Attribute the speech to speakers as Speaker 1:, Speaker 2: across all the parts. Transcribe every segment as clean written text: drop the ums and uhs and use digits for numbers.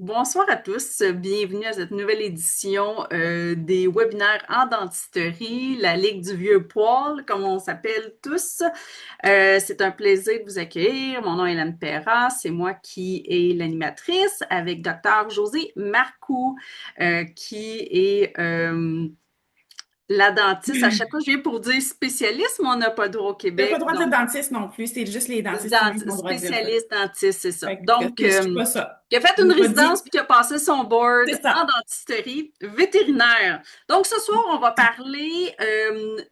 Speaker 1: Bonsoir à tous, bienvenue à cette nouvelle édition des webinaires en dentisterie, la Ligue du Vieux Poil, comme on s'appelle tous. C'est un plaisir de vous accueillir. Mon nom est Hélène Perra, c'est moi qui est l'animatrice avec Dr. José Marcoux, qui est la dentiste. À chaque fois, je viens pour dire spécialiste, mais on n'a pas le droit au
Speaker 2: T'as pas
Speaker 1: Québec,
Speaker 2: le droit de dire
Speaker 1: donc
Speaker 2: dentiste non plus, c'est juste les dentistes humains qui ont le droit de dire ça.
Speaker 1: spécialiste dentiste, c'est ça.
Speaker 2: Fait que
Speaker 1: Donc,
Speaker 2: c'est pas ça.
Speaker 1: qui a fait
Speaker 2: Je
Speaker 1: une
Speaker 2: l'ai pas
Speaker 1: résidence
Speaker 2: dit.
Speaker 1: puis qui a passé son board
Speaker 2: C'est
Speaker 1: en
Speaker 2: ça.
Speaker 1: dentisterie vétérinaire. Donc, ce soir, on va parler,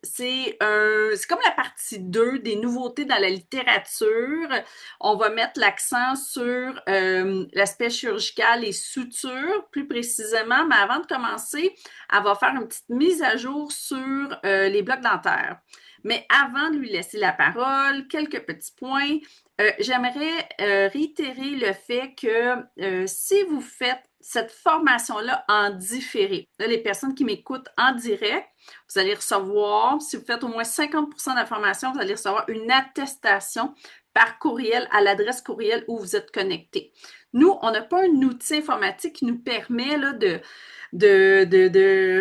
Speaker 1: c'est comme la partie 2 des nouveautés dans la littérature. On va mettre l'accent sur l'aspect chirurgical et suture, plus précisément. Mais avant de commencer, elle va faire une petite mise à jour sur les blocs dentaires. Mais avant de lui laisser la parole, quelques petits points. J'aimerais réitérer le fait que si vous faites cette formation-là en différé, là, les personnes qui m'écoutent en direct, vous allez recevoir, si vous faites au moins 50% de la formation, vous allez recevoir une attestation par courriel à l'adresse courriel où vous êtes connecté. Nous, on n'a pas un outil informatique qui nous permet là, de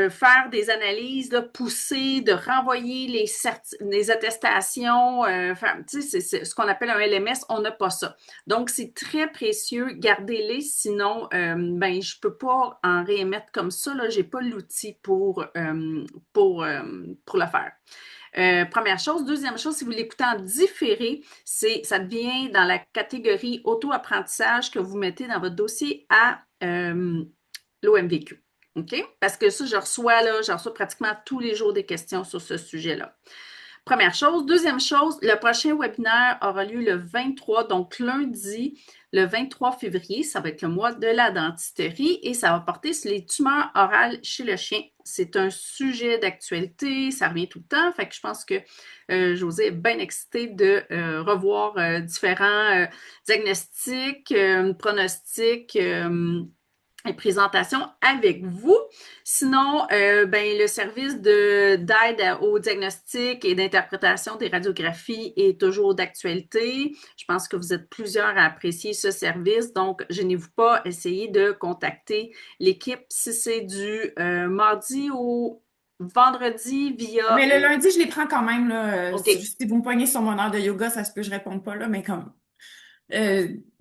Speaker 1: faire des analyses là, poussées, de renvoyer les attestations. C'est ce qu'on appelle un LMS, on n'a pas ça. Donc, c'est très précieux, gardez-les, sinon, ben, je peux pas en réémettre comme ça, là, j'ai pas l'outil pour le faire. Première chose. Deuxième chose, si vous l'écoutez en différé, ça devient dans la catégorie auto-apprentissage que vous mettez dans votre dossier à l'OMVQ. OK? Parce que ça, je reçois pratiquement tous les jours des questions sur ce sujet-là. Première chose. Deuxième chose, le prochain webinaire aura lieu le 23, donc lundi, le 23 février. Ça va être le mois de la dentisterie et ça va porter sur les tumeurs orales chez le chien. C'est un sujet d'actualité, ça revient tout le temps. Fait que je pense que José est bien excité de revoir différents diagnostics, pronostics et présentation avec vous. Sinon, ben, le service d'aide au diagnostic et d'interprétation des radiographies est toujours d'actualité. Je pense que vous êtes plusieurs à apprécier ce service, donc gênez-vous pas, essayez de contacter l'équipe si c'est du mardi au vendredi via...
Speaker 2: Mais le lundi, je les prends quand même, là.
Speaker 1: OK.
Speaker 2: C'est juste si vous me poignez sur mon heure de yoga, ça se peut, je réponds pas, là, mais comme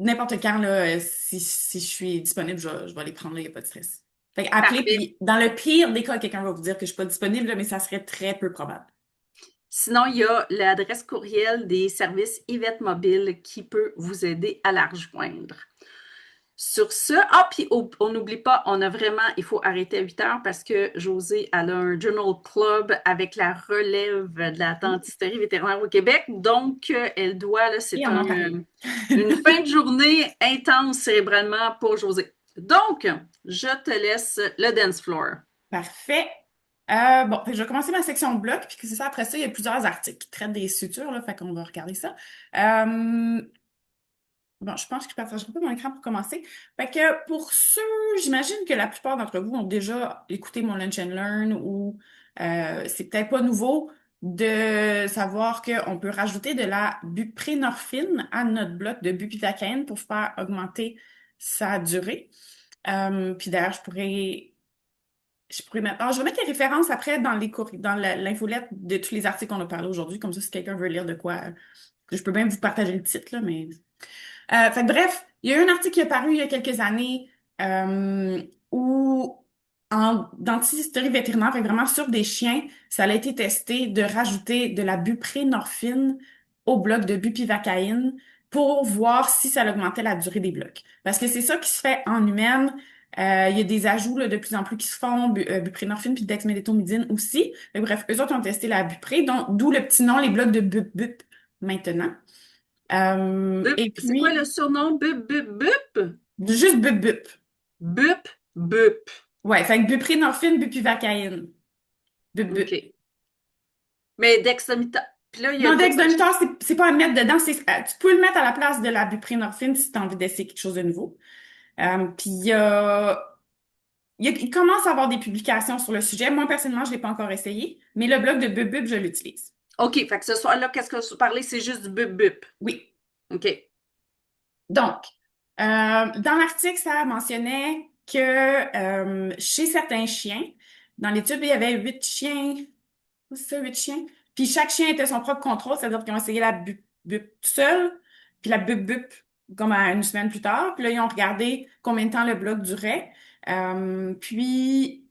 Speaker 2: n'importe quand, là, si je suis disponible, je vais les prendre, il n'y a pas de stress. Fait que appelez,
Speaker 1: Parfait.
Speaker 2: puis dans le pire des cas, quelqu'un va vous dire que je suis pas disponible, là, mais ça serait très peu probable.
Speaker 1: Sinon, il y a l'adresse courriel des services Yvette Mobile qui peut vous aider à la rejoindre. Sur ce, puis on n'oublie pas, il faut arrêter à 8 heures parce que Josée, elle a un journal club avec la relève de la dentisterie vétérinaire au Québec. Donc, elle doit, là,
Speaker 2: Et
Speaker 1: c'est
Speaker 2: en Ontario.
Speaker 1: une fin de journée intense cérébralement pour Josée. Donc, je te laisse le dance floor.
Speaker 2: Parfait. Bon, fait que je vais commencer ma section bloc, puis que c'est ça, après ça, il y a plusieurs articles qui traitent des sutures, là, fait qu'on va regarder ça. Bon, je pense que je partagerai pas mon écran pour commencer. Fait que pour ceux, j'imagine que la plupart d'entre vous ont déjà écouté mon Lunch and Learn ou c'est peut-être pas nouveau de savoir qu'on peut rajouter de la buprénorphine à notre bloc de bupivacaine pour faire augmenter sa durée. Puis d'ailleurs, je pourrais mettre. Je vais mettre les références après dans dans l'infolette de tous les articles qu'on a parlé aujourd'hui. Comme ça, si quelqu'un veut lire de quoi, je peux même vous partager le titre, là, mais. Fait que bref, il y a eu un article qui est paru il y a quelques années euh, où, en dentisterie vétérinaire, fait que vraiment sur des chiens, ça a été testé de rajouter de la buprénorphine au bloc de bupivacaïne pour voir si ça augmentait la durée des blocs. Parce que c'est ça qui se fait en humaine. Il y a des ajouts là, de plus en plus qui se font, buprénorphine puis dexmédetomidine aussi. Mais bref, eux autres ont testé la bupré, donc d'où le petit nom, les blocs de bup maintenant.
Speaker 1: Bup,
Speaker 2: Et
Speaker 1: c'est quoi le
Speaker 2: puis,
Speaker 1: surnom? Bup, bup, bup?
Speaker 2: juste bup.
Speaker 1: Bup, bup.
Speaker 2: Ouais, fait que buprénorphine, bupivacaïne. Bup.
Speaker 1: OK. Mais dextromethorphan. Puis là, il y a
Speaker 2: Non,
Speaker 1: d'autres.
Speaker 2: dexdomitor, c'est pas à mettre dedans. Tu peux le mettre à la place de la buprénorphine si tu as envie d'essayer quelque chose de nouveau. Puis il commence à avoir des publications sur le sujet. Moi, personnellement, je l'ai pas encore essayé, mais le blog de Bup, je l'utilise.
Speaker 1: OK, fait que ce soir-là, qu'est-ce que vous parlez? C'est juste du bup, bup.
Speaker 2: Oui.
Speaker 1: OK.
Speaker 2: Donc, Dans l'article, ça mentionnait que chez certains chiens, dans l'étude, il y avait 8 chiens, c'est ça, 8 chiens, puis chaque chien était son propre contrôle, c'est-à-dire qu'ils ont essayé la bup-bup tout seul, puis la bup-bup comme à une semaine plus tard, puis là, ils ont regardé combien de temps le bloc durait. Puis,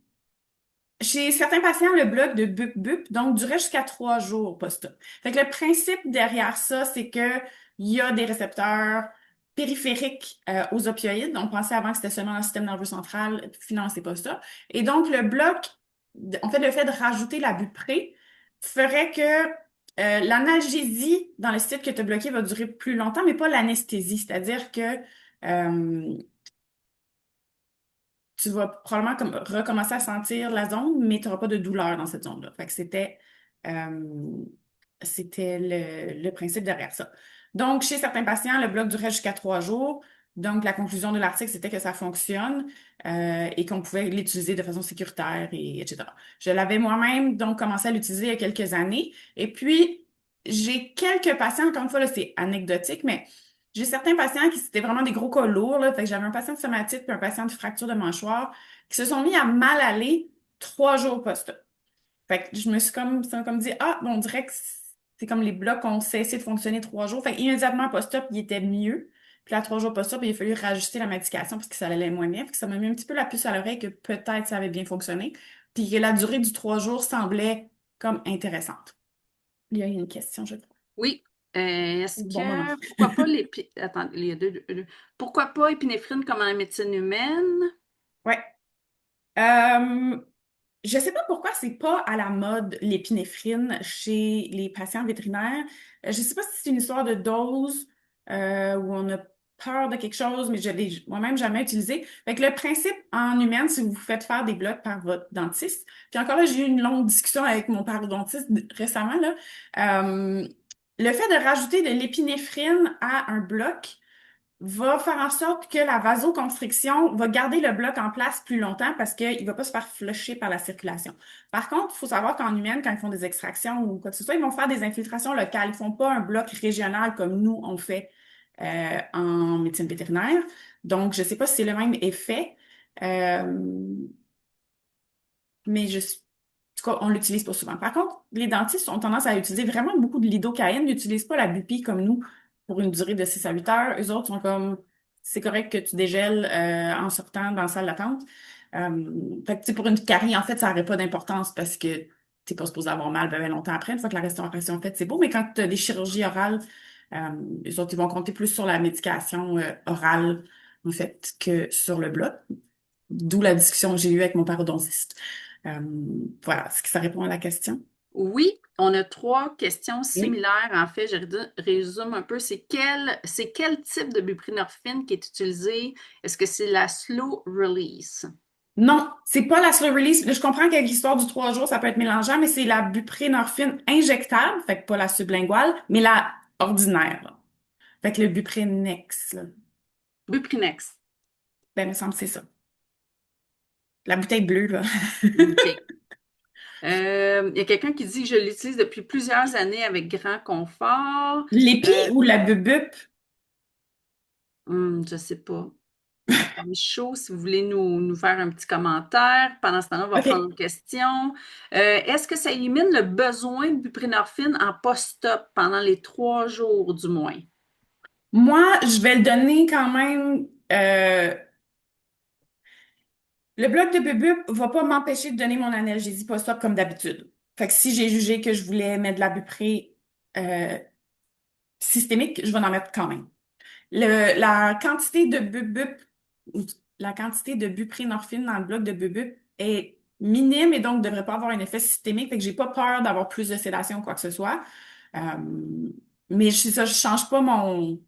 Speaker 2: chez certains patients, le bloc de bup-bup, donc, durait jusqu'à 3 jours post-op. Fait que le principe derrière ça, c'est que il y a des récepteurs périphériques aux opioïdes. On pensait avant que c'était seulement le système nerveux central, finalement, c'est pas ça. Et donc, le bloc, en fait, le fait de rajouter la buprée ferait que l'analgésie dans le site que tu as bloqué va durer plus longtemps, mais pas l'anesthésie. C'est-à-dire que euh, tu vas probablement comme recommencer à sentir la zone, mais tu n'auras pas de douleur dans cette zone-là. Fait que euh, c'était le principe derrière ça. Donc, chez certains patients, le bloc durait jusqu'à 3 jours. Donc, la conclusion de l'article, c'était que ça fonctionne et qu'on pouvait l'utiliser de façon sécuritaire, etc. Je l'avais moi-même donc commencé à l'utiliser il y a quelques années. Et puis, j'ai quelques patients, encore une fois, là, c'est anecdotique, mais j'ai certains patients qui c'était vraiment des gros cas lourds, là. Fait que j'avais un patient de somatite puis un patient de fracture de mâchoire qui se sont mis à mal aller 3 jours post-op. Fait que je me suis ça m'a comme dit, ah, bon, on dirait que c'est comme les blocs ont cessé de fonctionner 3 jours. Fait immédiatement post-op, il était mieux. Puis à 3 jours post-op, il a fallu rajuster la médication parce que ça allait moins bien. Puis ça m'a mis un petit peu la puce à l'oreille que peut-être ça avait bien fonctionné. Puis que la durée du 3 jours semblait comme intéressante. Il y a une question, je crois.
Speaker 1: Oui. Est-ce
Speaker 2: Bon moment.
Speaker 1: que, pourquoi pas attends, il y a pourquoi pas épinéphrine comme en médecine humaine?
Speaker 2: Ouais. Euh, Je sais pas pourquoi c'est pas à la mode l'épinéphrine chez les patients vétérinaires. Je sais pas si c'est une histoire de dose où on a peur de quelque chose, mais je l'ai moi-même jamais utilisé. Fait que le principe en humaine, si vous vous faites faire des blocs par votre dentiste, puis encore là, j'ai eu une longue discussion avec mon parodontiste récemment, là, euh, le fait de rajouter de l'épinéphrine à un bloc, va faire en sorte que la vasoconstriction va garder le bloc en place plus longtemps parce qu'il ne va pas se faire flusher par la circulation. Par contre, il faut savoir qu'en humaine, quand ils font des extractions ou quoi que ce soit, ils vont faire des infiltrations locales. Ils ne font pas un bloc régional comme nous, on fait en médecine vétérinaire. Donc, je ne sais pas si c'est le même effet, euh, mais en tout cas, on l'utilise pas souvent. Par contre, les dentistes ont tendance à utiliser vraiment beaucoup de lidocaïne. Ils n'utilisent pas la bupi comme nous pour une durée de 6 à 8 heures. Eux autres sont comme, c'est correct que tu dégèles en sortant dans la salle d'attente. Fait que, tu sais, pour une carie, en fait, ça n'aurait pas d'importance parce que t'es pas supposé avoir mal ben longtemps après. Une fois que la restauration est faite, c'est beau. Mais quand tu as des chirurgies orales, euh, eux autres, ils vont compter plus sur la médication orale, en fait, que sur le bloc. D'où la discussion que j'ai eue avec mon parodontiste. Euh, voilà, est-ce que ça répond à la question?
Speaker 1: Oui, on a trois questions
Speaker 2: Oui.
Speaker 1: similaires. En fait, résume un peu. C'est quel type de buprenorphine qui est utilisé? Est-ce que c'est la slow release?
Speaker 2: Non, c'est pas la slow release. Je comprends qu'avec l'histoire du 3 jours, ça peut être mélangeant, mais c'est la buprenorphine injectable, fait que pas la sublinguale, mais la ordinaire, là. Fait que le Buprenex, là.
Speaker 1: Buprenex.
Speaker 2: Ben, il me semble que c'est ça. La bouteille bleue, là.
Speaker 1: OK. Il y a quelqu'un qui dit que je l'utilise depuis plusieurs années avec grand confort.
Speaker 2: L'épi
Speaker 1: Euh,
Speaker 2: ou la bubup?
Speaker 1: je sais pas. Docteur Michaud, si vous voulez nous faire un petit commentaire. Pendant ce temps-là, on va prendre
Speaker 2: OK.
Speaker 1: une question. Est-ce que ça élimine le besoin de buprenorphine en post-op pendant les 3 jours du moins?
Speaker 2: Moi, je vais le donner quand même. Le bloc de bubup va pas m'empêcher de donner mon analgésie post-op comme d'habitude. Fait que si j'ai jugé que je voulais mettre de la buprée euh, systémique, je vais en mettre quand même. La quantité de bubup, ou la quantité de buprenorphine dans le bloc de bubup est minime et donc ne devrait pas avoir un effet systémique. Fait que j'ai pas peur d'avoir plus de sédation ou quoi que ce soit. Euh, mais je change pas mon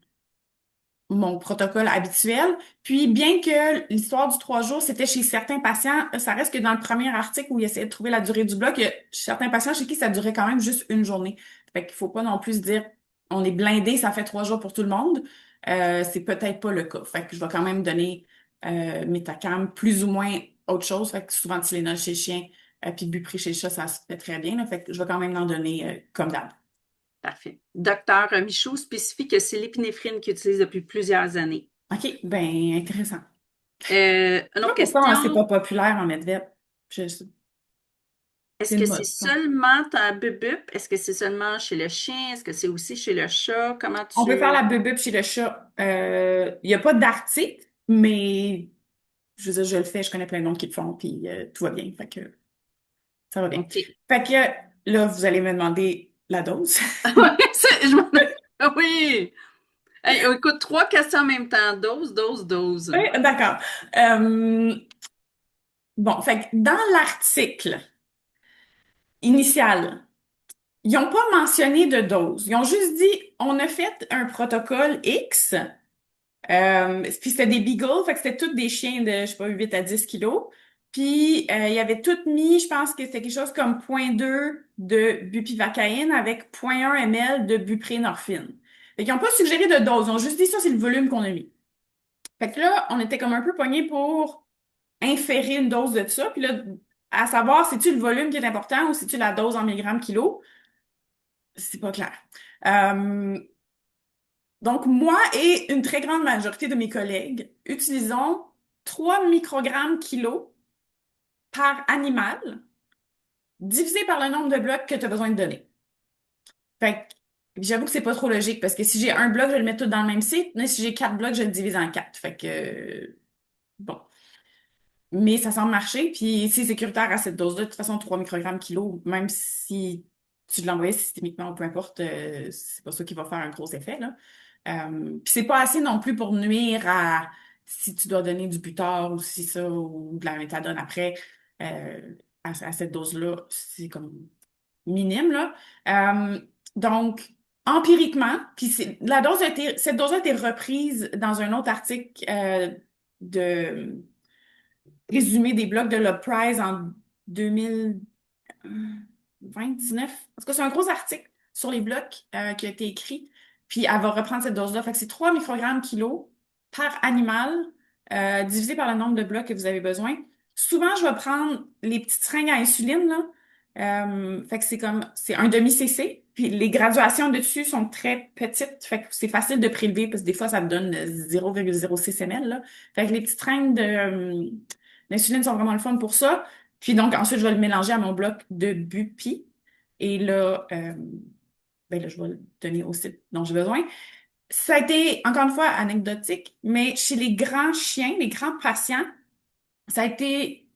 Speaker 2: protocole habituel. Puis, bien que l'histoire du 3 jours, c'était chez certains patients, ça reste que dans le premier article où il essayait de trouver la durée du bloc, il y a certains patients chez qui ça durait quand même juste une journée. Fait qu'il faut pas non plus se dire, on est blindé, ça fait 3 jours pour tout le monde. C'est peut-être pas le cas. Fait que je vais quand même donner Metacam plus ou moins autre chose. Fait que souvent Tylenol chez le chien, puis Bupri chez le chat, ça se fait très bien, là. Fait que je vais quand même en donner comme d'hab.
Speaker 1: Parfait. Docteur Michaud spécifie que c'est l'épinéphrine qu'il utilise depuis plusieurs années.
Speaker 2: OK, ben intéressant. Je
Speaker 1: Une
Speaker 2: sais
Speaker 1: autre
Speaker 2: pas pourquoi c'est
Speaker 1: question.
Speaker 2: pas populaire en Medved.
Speaker 1: Est-ce
Speaker 2: C'est
Speaker 1: que
Speaker 2: une
Speaker 1: c'est
Speaker 2: mode, je pense.
Speaker 1: seulement ta bubup? Est-ce que c'est seulement chez le chien? Est-ce que c'est aussi chez le chat? Comment
Speaker 2: On peut faire
Speaker 1: tu...
Speaker 2: la bubub chez le chat. Il n'y a pas d'article, mais je veux dire, je le fais, je connais plein de monde qui le font, puis tout va bien. Fait que ça va bien.
Speaker 1: OK.
Speaker 2: Fait que là, vous allez me demander la dose.
Speaker 1: Ouais, oui! Hey, écoute, trois questions en même temps. Dose, dose, dose.
Speaker 2: Oui, d'accord. Euh, bon, fait que dans l'article initial, ils n'ont pas mentionné de dose. Ils ont juste dit, on a fait un protocole X. Puis c'était des beagles, fait que c'était tous des chiens de, je sais pas, 8 à 10 kilos. Puis ils avaient tout mis, je pense que c'était quelque chose comme 0,2 de bupivacaïne avec 0,1 ml de buprenorphine. Fait qu'ils n'ont pas suggéré de dose, ils ont juste dit ça, c'est le volume qu'on a mis. Fait que là, on était comme un peu pognés pour inférer une dose de ça. Puis là, à savoir, c'est-tu le volume qui est important ou c'est-tu la dose en milligrammes kilo? C'est pas clair. Euh, Donc, moi et une très grande majorité de mes collègues utilisons 3 microgrammes kilo par animal divisé par le nombre de blocs que tu as besoin de donner. Fait que j'avoue que c'est pas trop logique parce que si j'ai un bloc, je le mets tout dans le même site, mais si j'ai 4 blocs, je le divise en 4. Fait que, bon. Mais ça semble marcher, puis c'est sécuritaire à cette dose-là. De toute façon, 3 microgrammes kilo, même si tu l'envoies systémiquement ou peu importe, c'est pas ça qui va faire un gros effet, là. Puis c'est pas assez non plus pour nuire à si tu dois donner du butor ou si ça, ou de la méthadone après, à cette dose-là, c'est comme minime, là. Donc, empiriquement, puis cette dose a été reprise dans un autre article de résumé des blogs de Lobprize en 2019. En tout cas, c'est un gros article sur les blocs qui a été écrit. Puis elle va reprendre cette dose-là. Fait que c'est 3 microgrammes kilo par animal divisé par le nombre de blocs que vous avez besoin. Souvent, je vais prendre les petites seringues à insuline, là. Fait que c'est un demi-cc. Puis les graduations dessus sont très petites. Fait que c'est facile de prélever parce que des fois, ça me donne 0,06 ml, là. Fait que les petites seringues d'insuline sont vraiment le fun pour ça. Puis donc, ensuite, je vais le mélanger à mon bloc de Bupi. Et là, ben là, je vais le donner au site dont j'ai besoin. Ça a été, encore une fois, anecdotique, mais chez les grands chiens, les grands patients, ça a été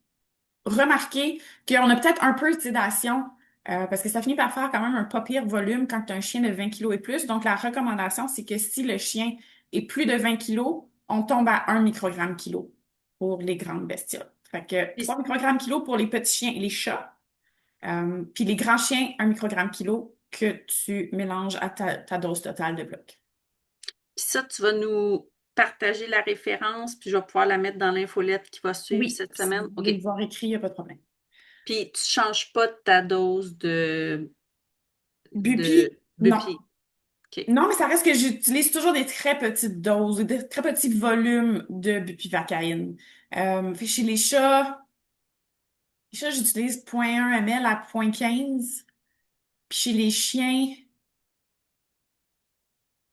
Speaker 2: remarqué qu'on a peut-être un peu de sédation, parce que ça finit par faire quand même un pas pire volume quand tu as un chien de 20 kilos et plus. Donc, la recommandation, c'est que si le chien est plus de 20 kilos, on tombe à 1 microgramme kilo pour les grandes bestioles. Fait que 3
Speaker 1: Puis,
Speaker 2: microgrammes kilo pour les petits chiens et les chats. Puis les grands chiens, 1 microgramme kilo que tu mélanges à ta dose totale de bloc.
Speaker 1: puis ça, tu vas nous partager la référence, puis je vais pouvoir la mettre dans l'infolette qui va suivre
Speaker 2: Oui,
Speaker 1: cette
Speaker 2: si
Speaker 1: semaine.
Speaker 2: vous
Speaker 1: OK.
Speaker 2: voulez le voir écrit, il n'y a pas de problème.
Speaker 1: Puis tu changes pas ta dose de
Speaker 2: Bupi, non.
Speaker 1: Bupi. OK.
Speaker 2: Non, mais ça reste que j'utilise toujours des très petites doses, des très petits volumes de bupivacaïne. Fait que chez les chats, j'utilise 0,1 ml à 0,15. Puis chez les chiens,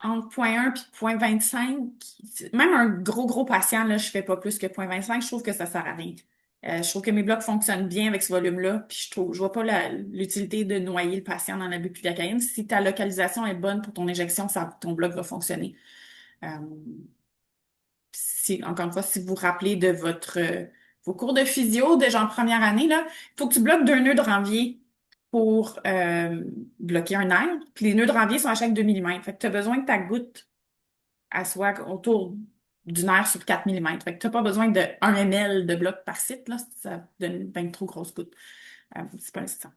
Speaker 2: entre 0,1 puis 0,25. Même un gros patient, là, je fais pas plus que 0,25. Je trouve que ça sert à rien. Je trouve que mes blocs fonctionnent bien avec ce volume-là. Puis je vois pas l'utilité de noyer le patient dans la bupivacaïne. Si ta localisation est bonne pour ton injection, ton bloc va fonctionner. Euh, Encore une fois, si vous vous rappelez de vos cours de physio déjà en première année, là, il faut que tu bloques 2 nœuds de Ranvier pour bloquer un nerf. Puis les nœuds de Ranvier sont à chaque 2 millimètres. Fait que tu as besoin que ta goutte elle soit autour du nerf sur 4 millimètres. Fait que tu n'as pas besoin de 1 ml de bloc par site, là, ça donne une trop grosse goutte. C'est pas nécessaire.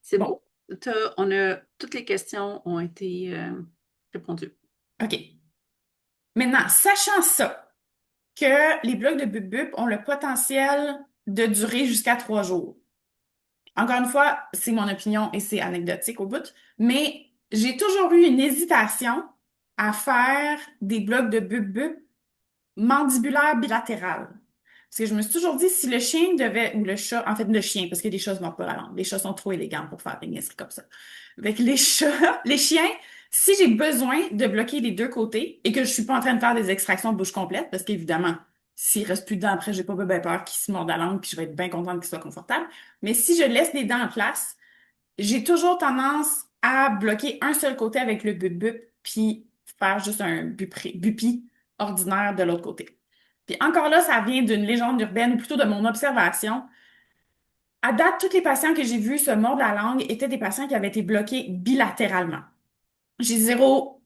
Speaker 1: C'est
Speaker 2: Bon,
Speaker 1: beau. Toutes les questions ont été répondues.
Speaker 2: OK. Maintenant, sachant ça, que les blocs de Bup ont le potentiel de durer jusqu'à 3 jours. Encore une fois, c'est mon opinion et c'est anecdotique au bout, mais j'ai toujours eu une hésitation à faire des blocs de Bup mandibulaires bilatérales. Parce que je me suis toujours dit, si le chien devait, ou le chat, en fait, le chien, parce que les chats ne mordent pas la langue. Les chats sont trop élégants pour faire des niaiseries comme ça. Avec les chats, les chiens, Si j'ai besoin de bloquer les deux côtés et que je suis pas en train de faire des extractions de bouche complète, parce qu'évidemment, s'il reste plus de dents après, j'ai pas bien peur qu'il se morde la langue puis je vais être bien contente qu'il soit confortable. Mais si je laisse les dents en place, j'ai toujours tendance à bloquer un seul côté avec le bup-bup puis faire juste un bupi ordinaire de l'autre côté. Puis encore là, ça vient d'une légende urbaine ou plutôt de mon observation. À date, tous les patients que j'ai vus se mordre la langue étaient des patients qui avaient été bloqués bilatéralement. J'ai zéro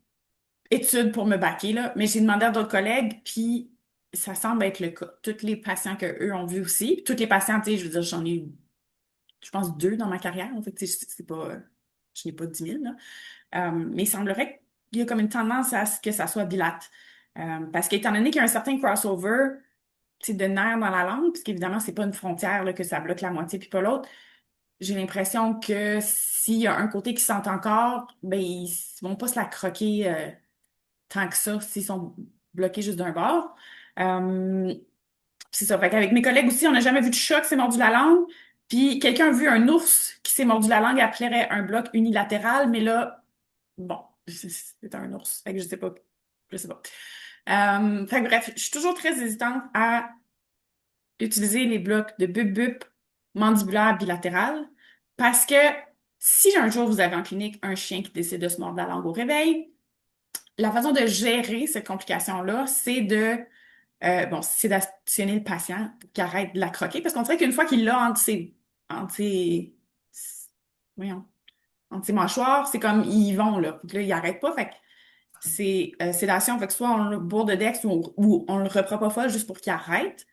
Speaker 2: étude pour me baquer, là, mais j'ai demandé à d'autres collègues, puis ça semble être le cas. Tous les patients que eux ont vus aussi, tous les patients, tu sais, je veux dire, j'en ai eu, je pense, deux dans ma carrière. En fait, tu sais, c'est pas, je n'ai pas 10 000, là. Mais il semblerait qu'il y a comme une tendance à ce que ça soit bilate. Parce qu'étant donné qu'il y a un certain crossover, tu sais, de nerfs dans la langue, puisqu'évidemment, c'est pas une frontière, là, que ça bloque la moitié puis pas l'autre, j'ai l'impression que s'il y a un côté qui sent encore, ben, ils vont pas se la croquer tant que ça s'ils sont bloqués juste d'un bord. Euh, c'est ça. Fait qu'avec mes collègues aussi, on n'a jamais vu de chat qui s'est mordu la langue. Puis quelqu'un a vu un ours qui s'est mordu la langue après un bloc unilatéral, mais là, bon, c'est un ours. Fait que je sais pas. Je sais pas. Fait que bref, je suis toujours très hésitante à utiliser les blocs de bup-bup mandibulaire bilatéral parce que si un jour vous avez en clinique un chien qui décide de se mordre la langue au réveil, la façon de gérer cette complication-là, c'est bon, c'est d'actionner le patient pour qu'il arrête de la croquer parce qu'on dirait qu'une fois qu'il l'a entre ses, voyons, entre ses mâchoires, c'est comme ils y vont, là. Puis là, ils arrêtent pas. Fait que c'est sédation. Fait que soit on le bourre de Dex ou on le repropofol juste pour qu'il arrête.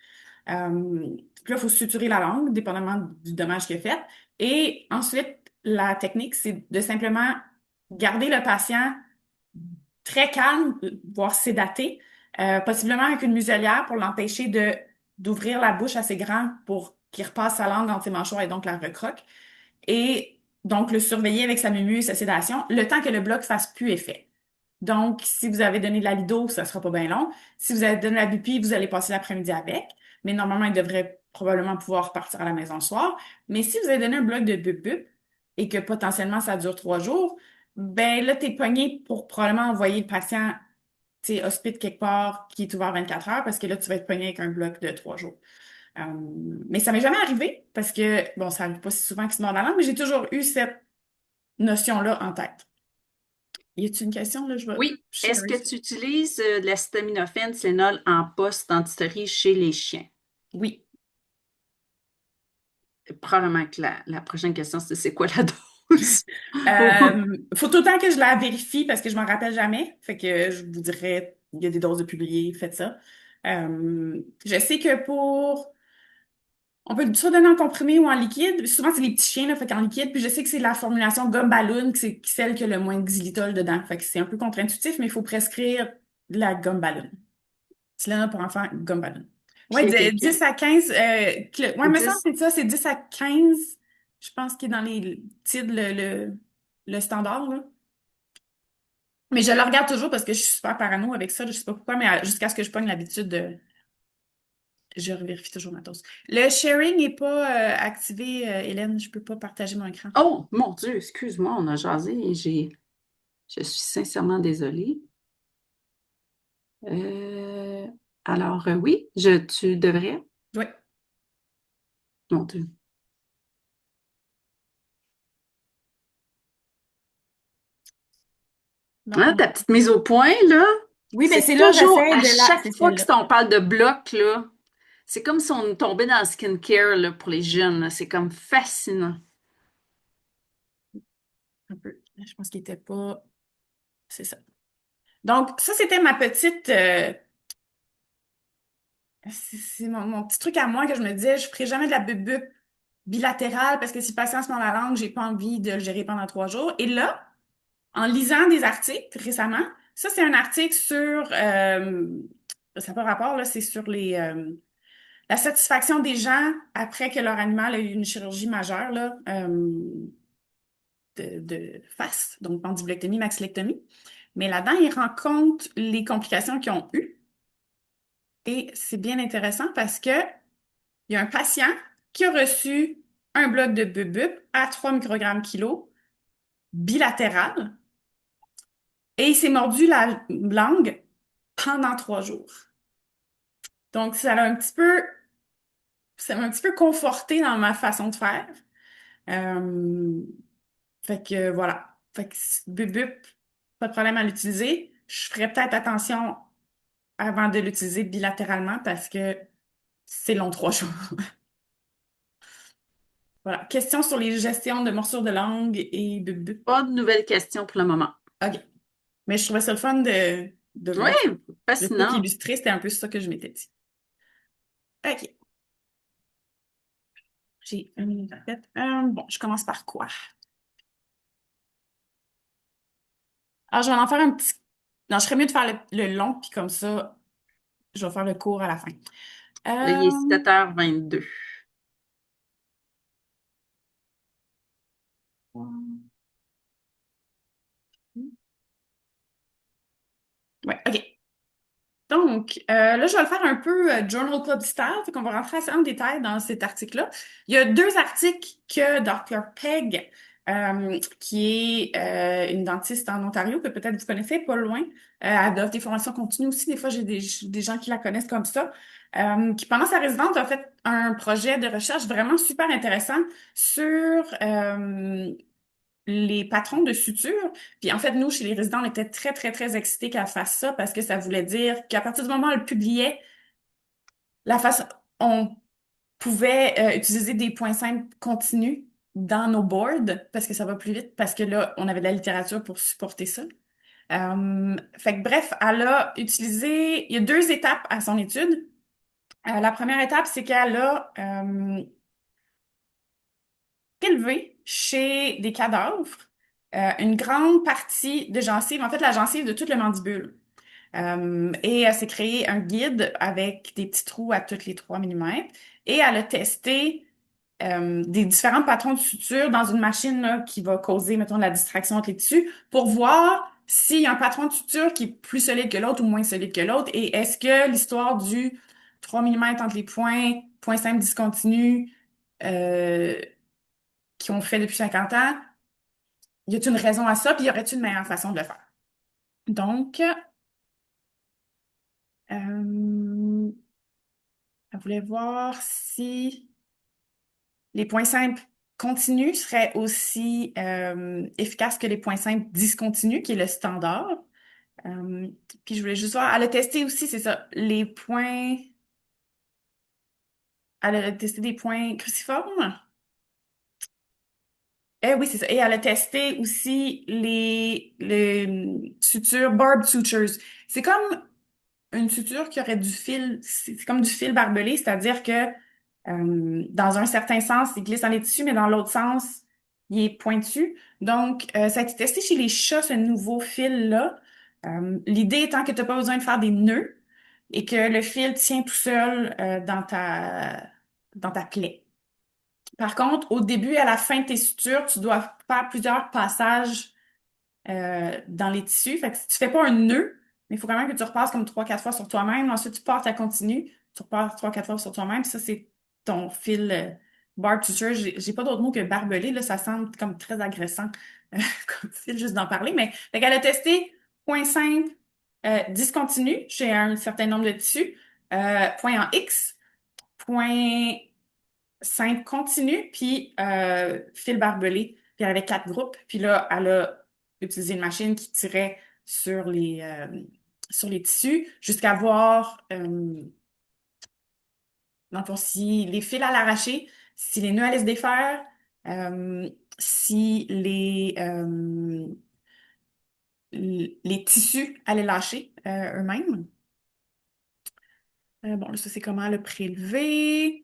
Speaker 2: Puis là, il faut suturer la langue, dépendamment du dommage qu'il a fait. Et ensuite, la technique, c'est de simplement garder le patient très calme, voire sédaté, possiblement avec une muselière pour l'empêcher d'ouvrir la bouche assez grand pour qu'il repasse sa langue entre ses mâchoires et donc la recroque. Et donc, le surveiller avec sa mumu et sa sédation, le temps que le bloc fasse plus effet. Donc, si vous avez donné de la lido, ça sera pas bien long. Si vous avez donné la bupi, vous allez passer l'après-midi avec. Mais normalement, il devrait probablement pouvoir partir à la maison le soir. Mais si vous avez donné un bloc de bup-bup et que potentiellement ça dure 3 jours, ben là, t'es pogné pour probablement envoyer le patient, tu sais, hospice quelque part qui est ouvert 24 heures parce que là, tu vas être pogné avec un bloc de 3 jours. Euh, mais ça m'est jamais arrivé parce que, bon, ça arrive pas si souvent qu'ils se mordent la langue, mais j'ai toujours eu cette notion-là en tête. Y a-t-il une question, là? Je vais
Speaker 1: Oui. Est-ce
Speaker 2: share
Speaker 1: que
Speaker 2: ça.
Speaker 1: tu utilises de l'acétaminophène, Tylenol en post-dentisterie chez les chiens?
Speaker 2: Oui.
Speaker 1: Probablement que la prochaine question, c'est quoi la dose?
Speaker 2: Faut tout le temps que je la vérifie parce que je m'en rappelle jamais. Fait que je vous dirais, il y a des doses de publier, faites ça. Je sais que on peut soit donner en comprimé ou en liquide. Souvent, c'est les petits chiens, là, fait qu'en liquide. Puis je sais que c'est la formulation gomme ballon, que c'est celle qui a le moins de xylitol dedans. Fait que c'est un peu contre-intuitif, mais il faut prescrire de la gomme ballon. Tylenol pour enfants, gomme ballon. Ouais,
Speaker 1: OK, OK,
Speaker 2: 10 à 15. Ouais, me semble
Speaker 1: 10.
Speaker 2: que c'est ça, c'est 10 à 15. Je pense qu'il est dans les titres le standard, là. Mais je le regarde toujours parce que je suis super parano avec ça. Je sais pas pourquoi, mais jusqu'à ce que je pogne l'habitude de. Je revérifie toujours ma dose. Le sharing n'est pas activé, Hélène. Je peux pas partager mon écran.
Speaker 1: Oh, mon Dieu, excuse-moi, on a jasé et je suis sincèrement désolée. Euh, alors, oui, tu devrais.
Speaker 2: Oui.
Speaker 1: Mon Dieu.
Speaker 2: Donc,
Speaker 1: Hein, ta petite mise au point, là,
Speaker 2: oui, ben
Speaker 1: c'est
Speaker 2: c'est là,
Speaker 1: toujours,
Speaker 2: j'essaie
Speaker 1: à
Speaker 2: de la.
Speaker 1: chaque
Speaker 2: C'est
Speaker 1: fois que
Speaker 2: celle-là.
Speaker 1: on parle de bloc, là, c'est comme si on tombait dans le skincare, là, pour les jeunes, là. C'est comme fascinant.
Speaker 2: Un peu. Je pense qu'il était pas. C'est ça. Donc, ça, c'était ma petite. C'est mon petit truc à moi que je me disais, je ferai jamais de la bubu bilatérale parce que si le patient se mord la langue, j'ai pas envie de le gérer pendant 3 jours. Et là, en lisant des articles récemment, ça, c'est un article sur, ça n'a pas rapport, là, c'est sur la satisfaction des gens après que leur animal a eu une chirurgie majeure, là, de face, donc mandibulectomie, maxillectomie. Mais là-dedans, ils rencontrent les complications qu'ils ont eues. Et c'est bien intéressant parce que il y a un patient qui a reçu un bloc de bup à 3 microgrammes kilo bilatéral et il s'est mordu la langue pendant 3 jours. Donc, ça m'a un petit peu conforté dans ma façon de faire. Euh, Fait que voilà. Fait que Bup Bup, pas de problème à l'utiliser. Je ferais peut-être attention avant de l'utiliser bilatéralement parce que c'est long 3 jours. Voilà. Question sur les gestions de morsures de langue et Bup Bup.
Speaker 1: Pas de nouvelles questions pour le moment.
Speaker 2: OK. Mais je trouvais ça le fun de
Speaker 1: Oui,
Speaker 2: voir ça. Le truc
Speaker 1: fascinant.
Speaker 2: illustré, c'était un peu ça que je m'étais dit. OK. J'ai 1 minute à faire. Bon, je commence par quoi? Alors, je vais en faire un petit. Non, je serais mieux de faire le long, puis comme ça, je vais faire le court à la fin.
Speaker 1: Là, il est
Speaker 2: Euh,
Speaker 1: 7h22.
Speaker 2: Ouais, OK. Donc, là, je vais le faire un peu Journal Club style, fait qu'on va rentrer assez en détail dans cet article-là. Il y a 2 articles que Dr. Peg, qui est une dentiste en Ontario, que peut-être vous connaissez, pas loin, elle offre des formations continues aussi. Des fois, j'ai des gens qui la connaissent comme ça, qui, pendant sa résidence, a fait un projet de recherche vraiment super intéressant sur les patrons de suture. Puis en fait, nous, chez les résidents, on était très, très, très excités qu'elle fasse ça parce que ça voulait dire qu'à partir du moment où elle publiait, la façon, on pouvait utiliser des points simples continus dans nos boards parce que ça va plus vite, parce que là, on avait de la littérature pour supporter ça. Fait que bref, elle a utilisé, il y a 2 étapes à son étude. La première étape, c'est qu'elle a prélevé chez des cadavres une grande partie de gencive, en fait la gencive de toute le mandibule. Et elle s'est créé un guide avec des petits trous à tous les 3 mm. Et elle a testé des différents patrons de suture dans une machine là, qui va causer, mettons, de la distraction entre les tissus pour voir s'il y a un patron de suture qui est plus solide que l'autre ou moins solide que l'autre. Et est-ce que l'histoire du 3 mm entre les points, point simple discontinu, euh, qui ont fait depuis 50 ans, y a-t-il une raison à ça, puis y aurait-il une meilleure façon de le faire? Donc, elle voulait voir si les points simples continus seraient aussi efficaces que les points simples discontinus, qui est le standard. Euh, Puis je voulais juste voir, elle a testé aussi, c'est ça, les points, elle a testé des points cruciformes. Eh oui, c'est ça. Et elle a testé aussi les sutures, barb sutures. C'est comme une suture qui aurait du fil, c'est comme du fil barbelé, c'est-à-dire que dans un certain sens, il glisse dans les tissus, mais dans l'autre sens, il est pointu. Donc, ça a été testé chez les chats, ce nouveau fil-là. L'idée étant que tu n'as pas besoin de faire des nœuds et que le fil tient tout seul dans ta plaie. Par contre, au début et à la fin de tes sutures, tu dois faire plusieurs passages dans les tissus. Fait que si tu fais pas un nœud, mais il faut quand même que tu repasses comme 3, 4 fois sur toi-même. Ensuite, tu passes à continu. Tu repasses 3, 4 fois sur toi-même. Ça, c'est ton fil barb suture. J'ai pas d'autre mot que barbelé. Là, ça semble comme très agressant comme fil juste d'en parler. Mais fait qu'elle a testé point simple discontinu chez un certain nombre de tissus. Point en X, point simple continu, puis fil barbelé. Puis elle avait 4 groupes. Puis là, elle a utilisé une machine qui tirait sur les tissus jusqu'à voir, dans le fond, si les fils à l'arracher, si les nœuds allaient se défaire, si les tissus allaient lâcher eux-mêmes. Bon, là, ça, c'est comment le prélever.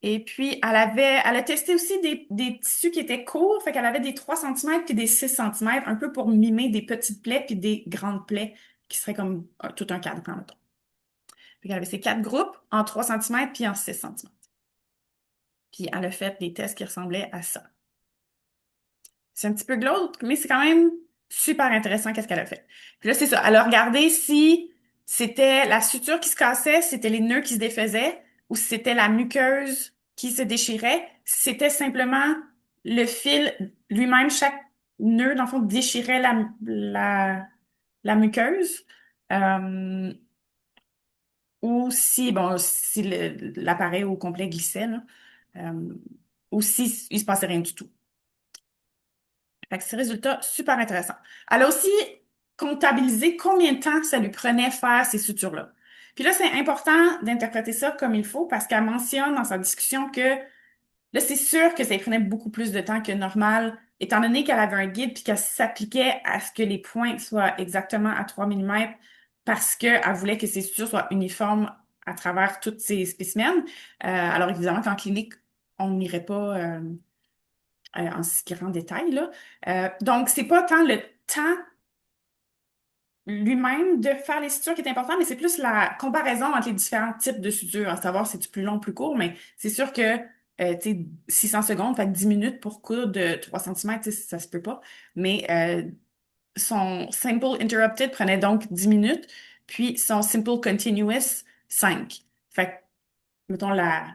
Speaker 2: Et puis, elle a testé aussi des tissus qui étaient courts, fait qu'elle avait des 3 cm puis des 6 cm, un peu pour mimer des petites plaies puis des grandes plaies qui seraient comme tout un cadran, mettons. Fait qu'elle avait ces 4 groupes en 3 cm puis en 6 cm. Puis elle a fait des tests qui ressemblaient à ça. C'est un petit peu glauque, mais c'est quand même super intéressant qu'est-ce qu'elle a fait. Puis là, c'est ça. Elle a regardé si c'était la suture qui se cassait, si c'était les nœuds qui se défaisaient, ou si c'était la muqueuse qui se déchirait, si c'était simplement le fil lui-même, chaque nœud, dans le fond, déchirait la muqueuse. Euh, ou si, bon, si l'appareil au complet glissait, là, euh, ou si il se passait rien du tout. Fait que c'est résultat super intéressant. Elle a aussi comptabilisé combien de temps ça lui prenait faire ces sutures-là. Puis là, c'est important d'interpréter ça comme il faut parce qu'elle mentionne dans sa discussion que là, c'est sûr que ça lui prenait beaucoup plus de temps que normal, étant donné qu'elle avait un guide puis qu'elle s'appliquait à ce que les points soient exactement à 3 millimètres parce qu'elle voulait que ses sutures soient uniformes à travers tous ces spécimens. Alors évidemment qu'en clinique, on n'irait pas en si grand détail, là. Donc, c'est pas tant le temps lui-même de faire les sutures qui est important, mais c'est plus la comparaison entre les différents types de sutures, à savoir si c'est plus long, plus court, mais c'est sûr que, tu sais, 600 secondes, fait que 10 minutes pour coudre de 3 centimètres, tu sais, ça se peut pas. Mais son Simple Interrupted prenait donc 10 minutes, puis son Simple Continuous, 5. Fait que, mettons, la...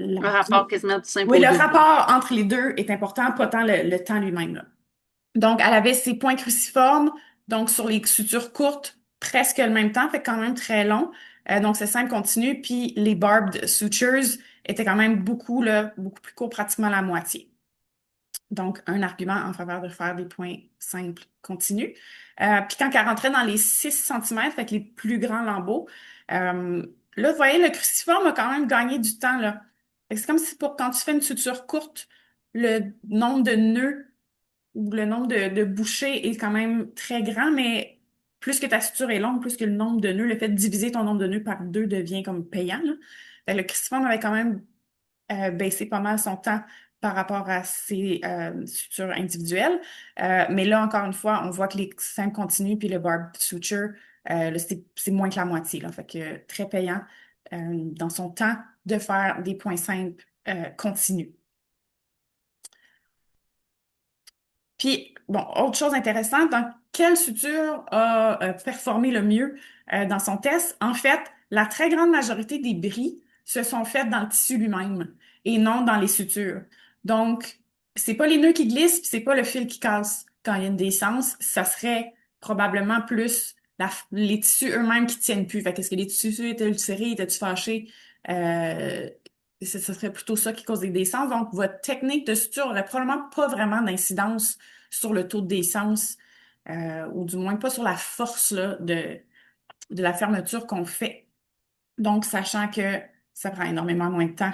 Speaker 1: Un rapport quasiment du simple
Speaker 2: Oui,
Speaker 1: au
Speaker 2: le
Speaker 1: double.
Speaker 2: rapport entre les deux est important, pas tant le temps lui-même, là. Donc, elle avait ses points cruciformes, donc sur les sutures courtes, presque le même temps, fait quand même très long. Donc, c'est simple, continu. Puis, les barbed sutures étaient quand même beaucoup, là, beaucoup plus courts, pratiquement la moitié. Donc, un argument en faveur de faire des points simples continus. Puis, quand elle rentrait dans les 6 centimètres, fait que les plus grands lambeaux, là, vous voyez, le cruciforme a quand même gagné du temps, là. Fait que c'est comme si pour quand tu fais une suture courte, le nombre de nœuds où le nombre de bouchées est quand même très grand, mais plus que ta suture est longue, plus que le nombre de nœuds, le fait de diviser ton nombre de nœuds par deux devient comme payant, là. Fait que le cruciforme avait quand même baissé pas mal son temps par rapport à ses sutures individuelles. Mais là, encore une fois, on voit que les simples continues puis le barb suture, là, c'est moins que la moitié, là. Fait que très payant dans son temps de faire des points simples continus. Puis, bon, autre chose intéressante, dans quelle suture a performé le mieux dans son test? En fait, la très grande majorité des bris se sont faits dans le tissu lui-même et non dans les sutures. Donc, c'est pas les nœuds qui glissent, puis c'est pas le fil qui casse quand il y a une déhiscence, ça serait probablement plus les tissus eux-mêmes qui tiennent plus. Fait qu'est-ce que les tissus étaient ulcérés, étaient-tu fâchés? Euh, Ce serait plutôt ça qui cause des déhiscences. Donc, votre technique de suture aurait probablement pas vraiment d'incidence sur le taux de décence, ou du moins pas sur la force là, de la fermeture qu'on fait. Donc, sachant que ça prend énormément moins de temps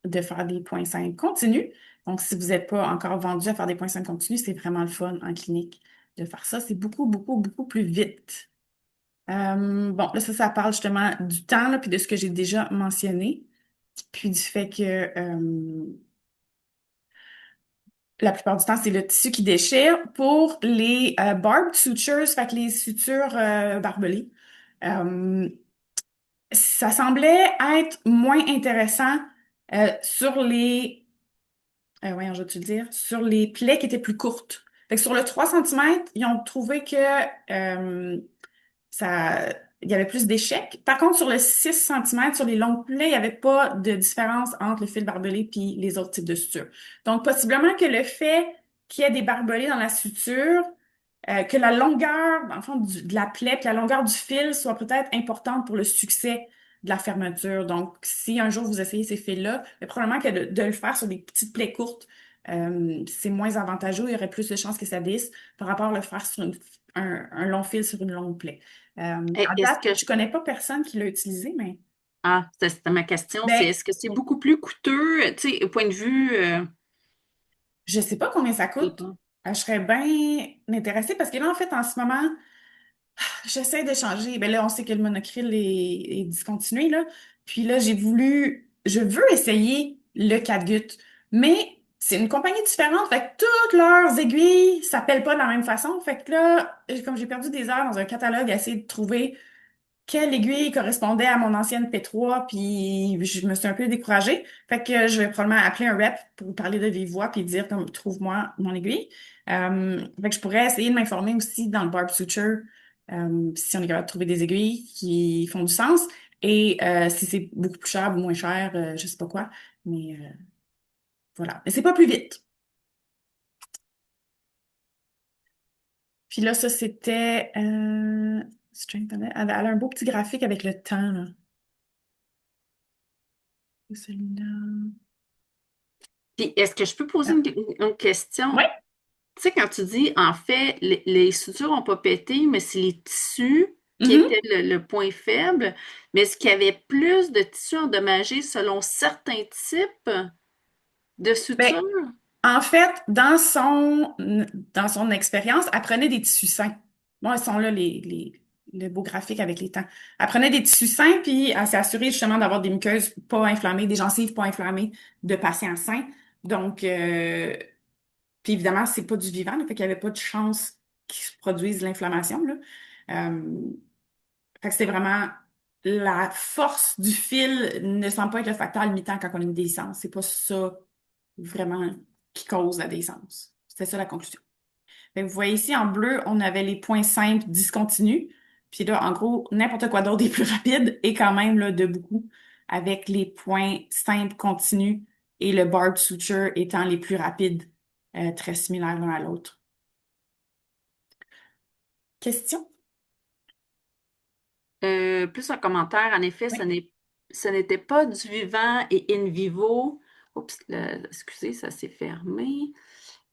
Speaker 2: de faire des points 5 continus. Donc, si vous n'êtes pas encore vendu à faire des points 5 continus, c'est vraiment le fun en clinique de faire ça. C'est beaucoup, beaucoup, beaucoup plus vite. Bon, là, ça parle justement du temps, là, puis de ce que j'ai déjà mentionné, puis du fait que la plupart du temps, c'est le tissu qui déchire. Pour les barbed sutures, fait que les sutures barbelées, euh, ça semblait être moins intéressant sur les, voyons, je vais te le dire, sur les plaies qui étaient plus courtes. Fait que sur le 3 centimètres, ils ont trouvé que euh, ça, il y avait plus d'échecs. Par contre, sur le 6 centimètres, sur les longues plaies, il n'y avait pas de différence entre le fil barbelé puis les autres types de sutures. Donc, possiblement que le fait qu'il y ait des barbelés dans la suture, que la longueur, dans le fond, de la plaie puis la longueur du fil soit peut-être importante pour le succès de la fermeture. Donc, si un jour vous essayez ces fils-là, probablement que de le faire sur des petites plaies courtes, c'est moins avantageux. Il y aurait plus de chances que ça glisse par rapport à le faire sur un long fil sur une longue plaie. À
Speaker 1: Est-ce
Speaker 2: date,
Speaker 1: que
Speaker 2: je connais pas personne qui l'a utilisé, mais
Speaker 1: ah, c'était ma question, c'est
Speaker 2: ben,
Speaker 1: est-ce que c'est beaucoup plus coûteux, tu sais, au point de vue
Speaker 2: je sais pas combien ça coûte. Je serais bien intéressée parce que là, en fait, en ce moment, j'essaie de changer. Ben là, on sait que le monocryl est discontinué, là. Puis là, je veux essayer le catgut, mais c'est une compagnie différente. Fait que toutes leurs aiguilles s'appellent pas de la même façon. Fait que là, comme j'ai perdu des heures dans un catalogue à essayer de trouver quelle aiguille correspondait à mon ancienne P3, puis je me suis un peu découragée. Fait que je vais probablement appeler un rep pour parler de vive voix puis dire comme trouve-moi mon aiguille. Fait que je pourrais essayer de m'informer aussi dans le barb suture si on est capable de trouver des aiguilles qui font du sens et si c'est beaucoup plus cher ou moins cher, je sais pas quoi. Mais voilà. Mais c'est pas plus vite. Puis là, ça, c'était... strength, elle a un beau petit graphique avec le temps, là. Celui-là.
Speaker 1: Puis, est-ce que je peux poser
Speaker 2: Ah.
Speaker 1: une question?
Speaker 2: Ouais.
Speaker 1: Tu sais, quand tu dis, en fait, les sutures n'ont pas pété, mais c'est les tissus qui
Speaker 2: Mhm.
Speaker 1: étaient le point faible, mais est-ce qu'il y avait plus de tissus endommagés selon certains types de
Speaker 2: Ben,
Speaker 1: sutures?
Speaker 2: en fait, dans son expérience, elle prenait des tissus sains. Bon, ils sont là, le beau graphique avec les temps. Elle prenait des tissus sains, puis elle s'est assurée justement d'avoir des muqueuses pas inflammées, des gencives pas inflammées de patients sains. Donc, puis évidemment, c'est pas du vivant, là, fait qu'il n'y avait pas de chance qu'ils se produise l'inflammation, là. Euh, Fait que c'est vraiment la force du fil ne semble pas être le facteur limitant quand on a une déhiscence. C'est pas ça vraiment qui cause la déhiscence. C'était ça la conclusion. Fait que vous voyez ici en bleu, on avait les points simples discontinus. Puis là, en gros, n'importe quoi d'autre est plus rapide et quand même là, de beaucoup, avec les points simples continus et le barbed suture étant les plus rapides, très similaires l'un à l'autre. Question?
Speaker 1: Plus un commentaire, en effet,
Speaker 2: Oui.
Speaker 1: ce n'était pas du vivant et in vivo. Oups, excusez, ça s'est fermé.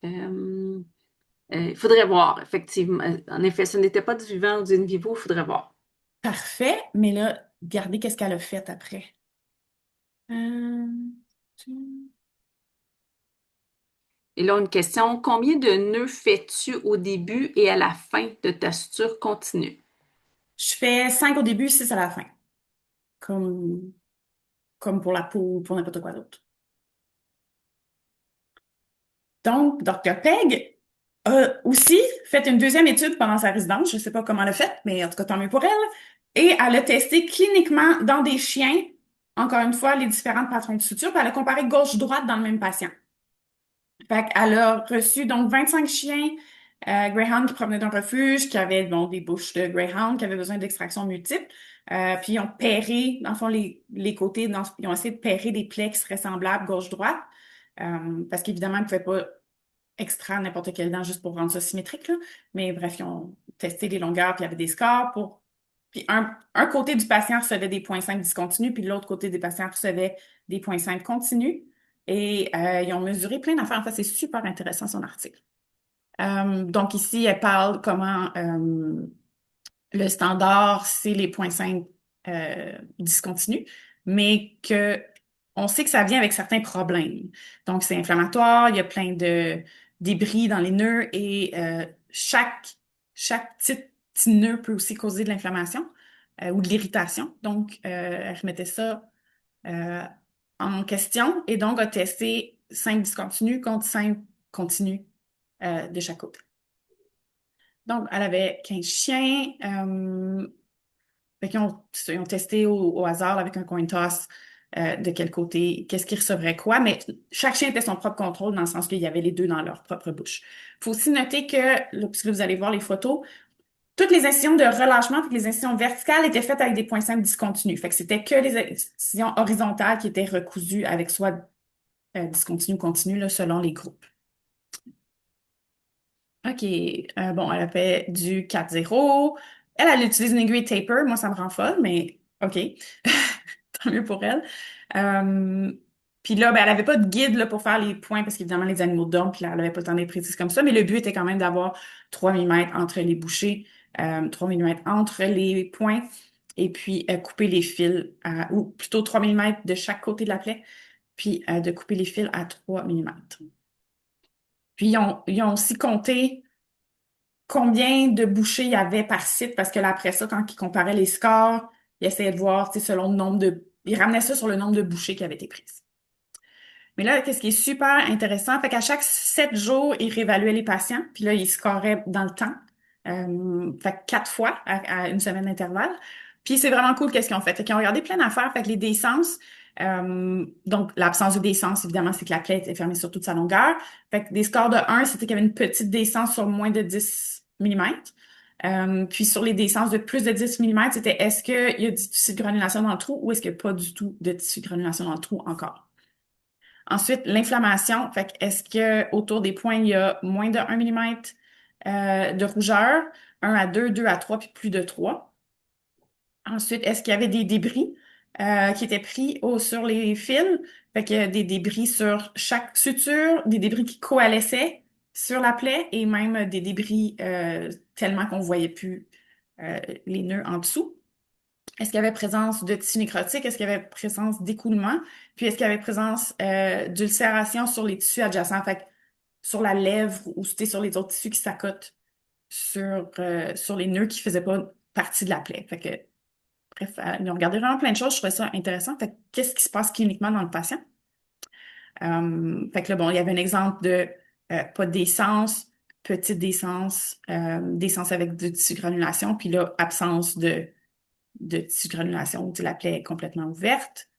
Speaker 1: Euh, il faudrait voir, effectivement. En effet, ce n'était pas du vivant ou du in vivo, il faudrait voir.
Speaker 2: Parfait, mais là, regardez qu'est-ce qu'elle a fait après. Euh,
Speaker 1: Et là, une question, combien de nœuds fais-tu au début et à la fin de ta suture continue?
Speaker 2: Je fais 5 au début, 6 à la fin, comme, comme pour la peau ou pour n'importe quoi d'autre. Donc, Dr. Peg a aussi fait une deuxième étude pendant sa résidence. Je ne sais pas comment elle a fait, mais en tout cas, tant mieux pour elle. Et elle a testé cliniquement dans des chiens, encore une fois, les différents patrons de suture, puis elle a comparé gauche-droite dans le même patient. Fait qu'elle a reçu donc 25 chiens Greyhound qui provenaient d'un refuge, qui avaient bon, des bouches de Greyhound, qui avaient besoin d'extraction multiples. Puis ils ont pairé, dans le fond, les côtés, ils ont essayé de pairer des plaies qui seraient semblables gauche-droite. Parce qu'évidemment, ils ne pouvaient pas extraire n'importe quelle dent juste pour rendre ça symétrique, là. Mais bref, ils ont testé les longueurs, puis il y avait des scores pour. Puis un côté du patient recevait des points 5 discontinus, puis l'autre côté des patients recevait des points 5 continus. Et ils ont mesuré plein d'affaires. En fait, c'est super intéressant son article. Donc ici, elle parle comment le standard, c'est les points 5 discontinus, mais que on sait que ça vient avec certains problèmes. Donc, c'est inflammatoire, il y a plein de débris dans les nœuds et chaque petit nœud peut aussi causer de l'inflammation ou de l'irritation. Donc, elle remettait ça euh, en question et donc a testé 5 discontinus contre 5 continus de chaque côté. Donc, elle avait 15 chiens. Fait ils ont testé au hasard avec un coin toss de quel côté, qu'est-ce qui recevrait quoi, mais chaque chien était son propre contrôle dans le sens qu'il y avait les deux dans leur propre bouche. Il faut aussi noter que, là, puisque vous allez voir les photos, toutes les incisions de relâchement et les incisions verticales étaient faites avec des points simples discontinus. Fait que c'était que les incisions horizontales qui étaient recousues avec soit discontinu ou continu, là, selon les groupes. OK. Bon, elle a fait du 4-0. Elle utilise une aiguille taper. Moi, ça me rend folle, mais OK. Tant mieux pour elle. Euh, Puis là, ben, elle avait pas de guide là, pour faire les points parce qu'évidemment, les animaux dorment, puis là, elle avait pas le temps d'être précise comme ça. Mais le but était quand même d'avoir 3 millimètres entre les bouchées, 3 millimètres entre les points, et puis couper les fils, ou plutôt 3 millimètres de chaque côté de la plaie, puis de couper les fils à 3 millimètres. Puis ils ont aussi compté combien de bouchées il y avait par site, parce que là, après ça, quand ils comparaient les scores, ils essayaient de voir, tu sais, selon le nombre de... Ils ramenaient ça sur le nombre de bouchées qui avaient été prises. Mais là, qu'est-ce qui est super intéressant, fait qu'à chaque 7 jours, ils réévaluaient les patients, puis là, ils scoraient dans le temps. Fait que 4 fois à une semaine d'intervalle. Puis c'est vraiment cool qu'est-ce qu'ils ont fait. Fait qu'ils ont regardé plein d'affaires, fait que les déhiscences, donc l'absence de déhiscence, évidemment, c'est que la plaie est fermée sur toute sa longueur. Fait que des scores de 1, c'était qu'il y avait une petite déhiscence sur moins de 10 millimètres. Puis sur les déhiscences de plus de 10 millimètres, c'était est-ce qu'il y a du tissu de granulation dans le trou ou est-ce qu'il n'y a pas du tout de tissu de granulation dans le trou encore? Ensuite, l'inflammation. Fait que est-ce que autour des points, il y a moins de 1 millimètre, de rougeur, 1 à 2, 2 à 3, puis plus de 3. Ensuite, est-ce qu'il y avait des débris qui étaient pris sur les fils? Fait que des débris sur chaque suture, des débris qui coalesçaient sur la plaie et même des débris tellement qu'on voyait plus les nœuds en dessous. Est-ce qu'il y avait présence de tissu nécrotique? Est-ce qu'il y avait présence d'écoulement? Puis est-ce qu'il y avait présence d'ulcération sur les tissus adjacents? Fait que sur la lèvre ou c'était sur les autres tissus qui s'accotent sur les nœuds qui faisaient pas partie de la plaie. Fait que bref, ils ont regardé vraiment plein de choses. Je trouvais ça intéressant. Fait que, qu'est-ce qui se passe cliniquement dans le patient? Fait que là, bon, il y avait un exemple de pas d'essence, petite décence, décence avec du tissu granulation, puis là, absence de tissu granulation où la plaie est complètement ouverte.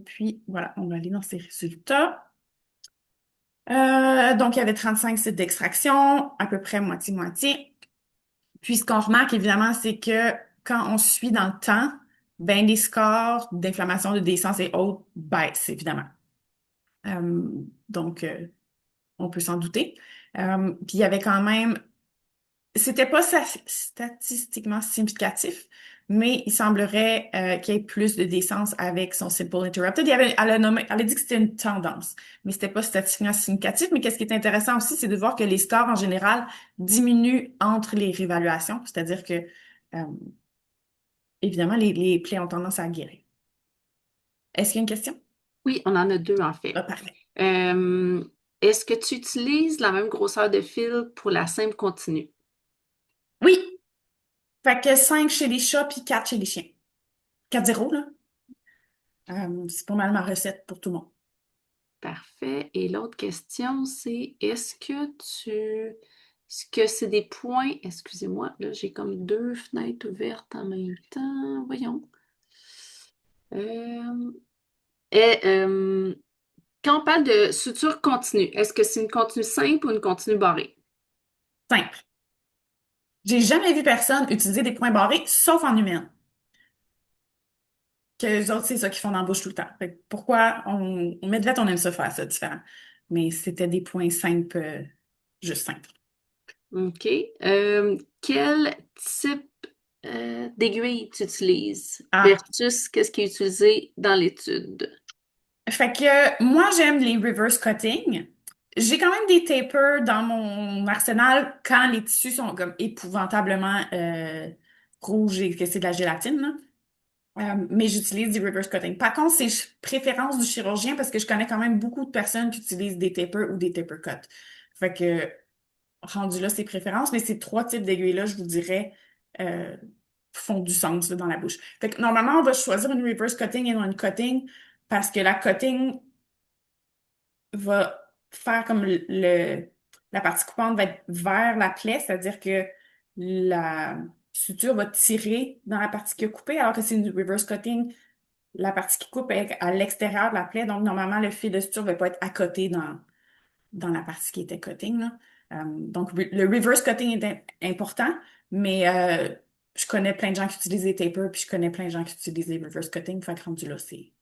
Speaker 2: Puis voilà, on va aller dans ces résultats. Donc, il y avait 35 sites d'extraction, à peu près moitié-moitié. Puis, ce qu'on remarque, évidemment, c'est que quand on suit dans le temps, ben, les scores d'inflammation, de décence et autres baissent, évidemment. Euh, donc, on peut s'en douter. Puis, il y avait quand même, c'était pas statistiquement significatif, mais il semblerait qu'il y ait plus de décence avec son simple interrupted. Elle a dit que c'était une tendance, mais c'était pas statistiquement significatif. Mais qu'est-ce qui est intéressant aussi, c'est de voir que les scores en général diminuent entre les réévaluations, c'est-à-dire que euh, évidemment les plaies ont tendance à guérir. Est-ce qu'il y a une question?
Speaker 1: Oui, on en a deux en
Speaker 2: Ah,
Speaker 1: fait.
Speaker 2: parfait.
Speaker 1: Euh, Est-ce que tu utilises la même grosseur de fil pour la simple continue?
Speaker 2: Oui, fait que 5 chez les chats puis 4 chez les chiens. 4-0, là. C'est pas mal ma recette pour tout le monde.
Speaker 1: Parfait. Et l'autre question, c'est est-ce que c'est des points, excusez-moi, là j'ai comme deux fenêtres ouvertes en même temps. Voyons. Euh, et, quand on parle de suture continue, est-ce que c'est une continue simple ou une continue barrée?
Speaker 2: Simple. J'ai jamais vu personne utiliser des points barrés, sauf en humaine. Que les autres, c'est ça qu'ils font dans la bouche tout le temps. Fait que pourquoi on Medvet, on aime ça faire ça différent. Mais c'était des points simples, juste simples.
Speaker 1: OK. Quel type d'aiguille tu utilises
Speaker 2: Ah.
Speaker 1: versus qu'est-ce qui est utilisé dans l'étude?
Speaker 2: Fait que moi, j'aime les reverse cutting. J'ai quand même des tapers dans mon arsenal quand les tissus sont comme épouvantablement rouges et que c'est de la gélatine, là. Mais j'utilise du reverse cutting. Par contre, c'est préférence du chirurgien parce que je connais quand même beaucoup de personnes qui utilisent des tapers ou des taper cuts. Fait que rendu là, c'est préférence, mais ces trois types d'aiguilles-là, je vous dirais, euh, font du sens là, dans la bouche. Fait que normalement, on va choisir une reverse cutting et non une cutting parce que la cutting va faire comme la partie coupante va être vers la plaie, c'est-à-dire que la suture va tirer dans la partie qui est coupée, alors que c'est une reverse cutting, la partie qui coupe est à l'extérieur de la plaie, donc normalement le fil de suture va pas être à côté dans la partie qui était cutting, là. Donc le reverse cutting est important, mais je connais plein de gens qui utilisent les tapers, puis je connais plein de gens qui utilisent les reverse cutting, fait que rendu là, c'est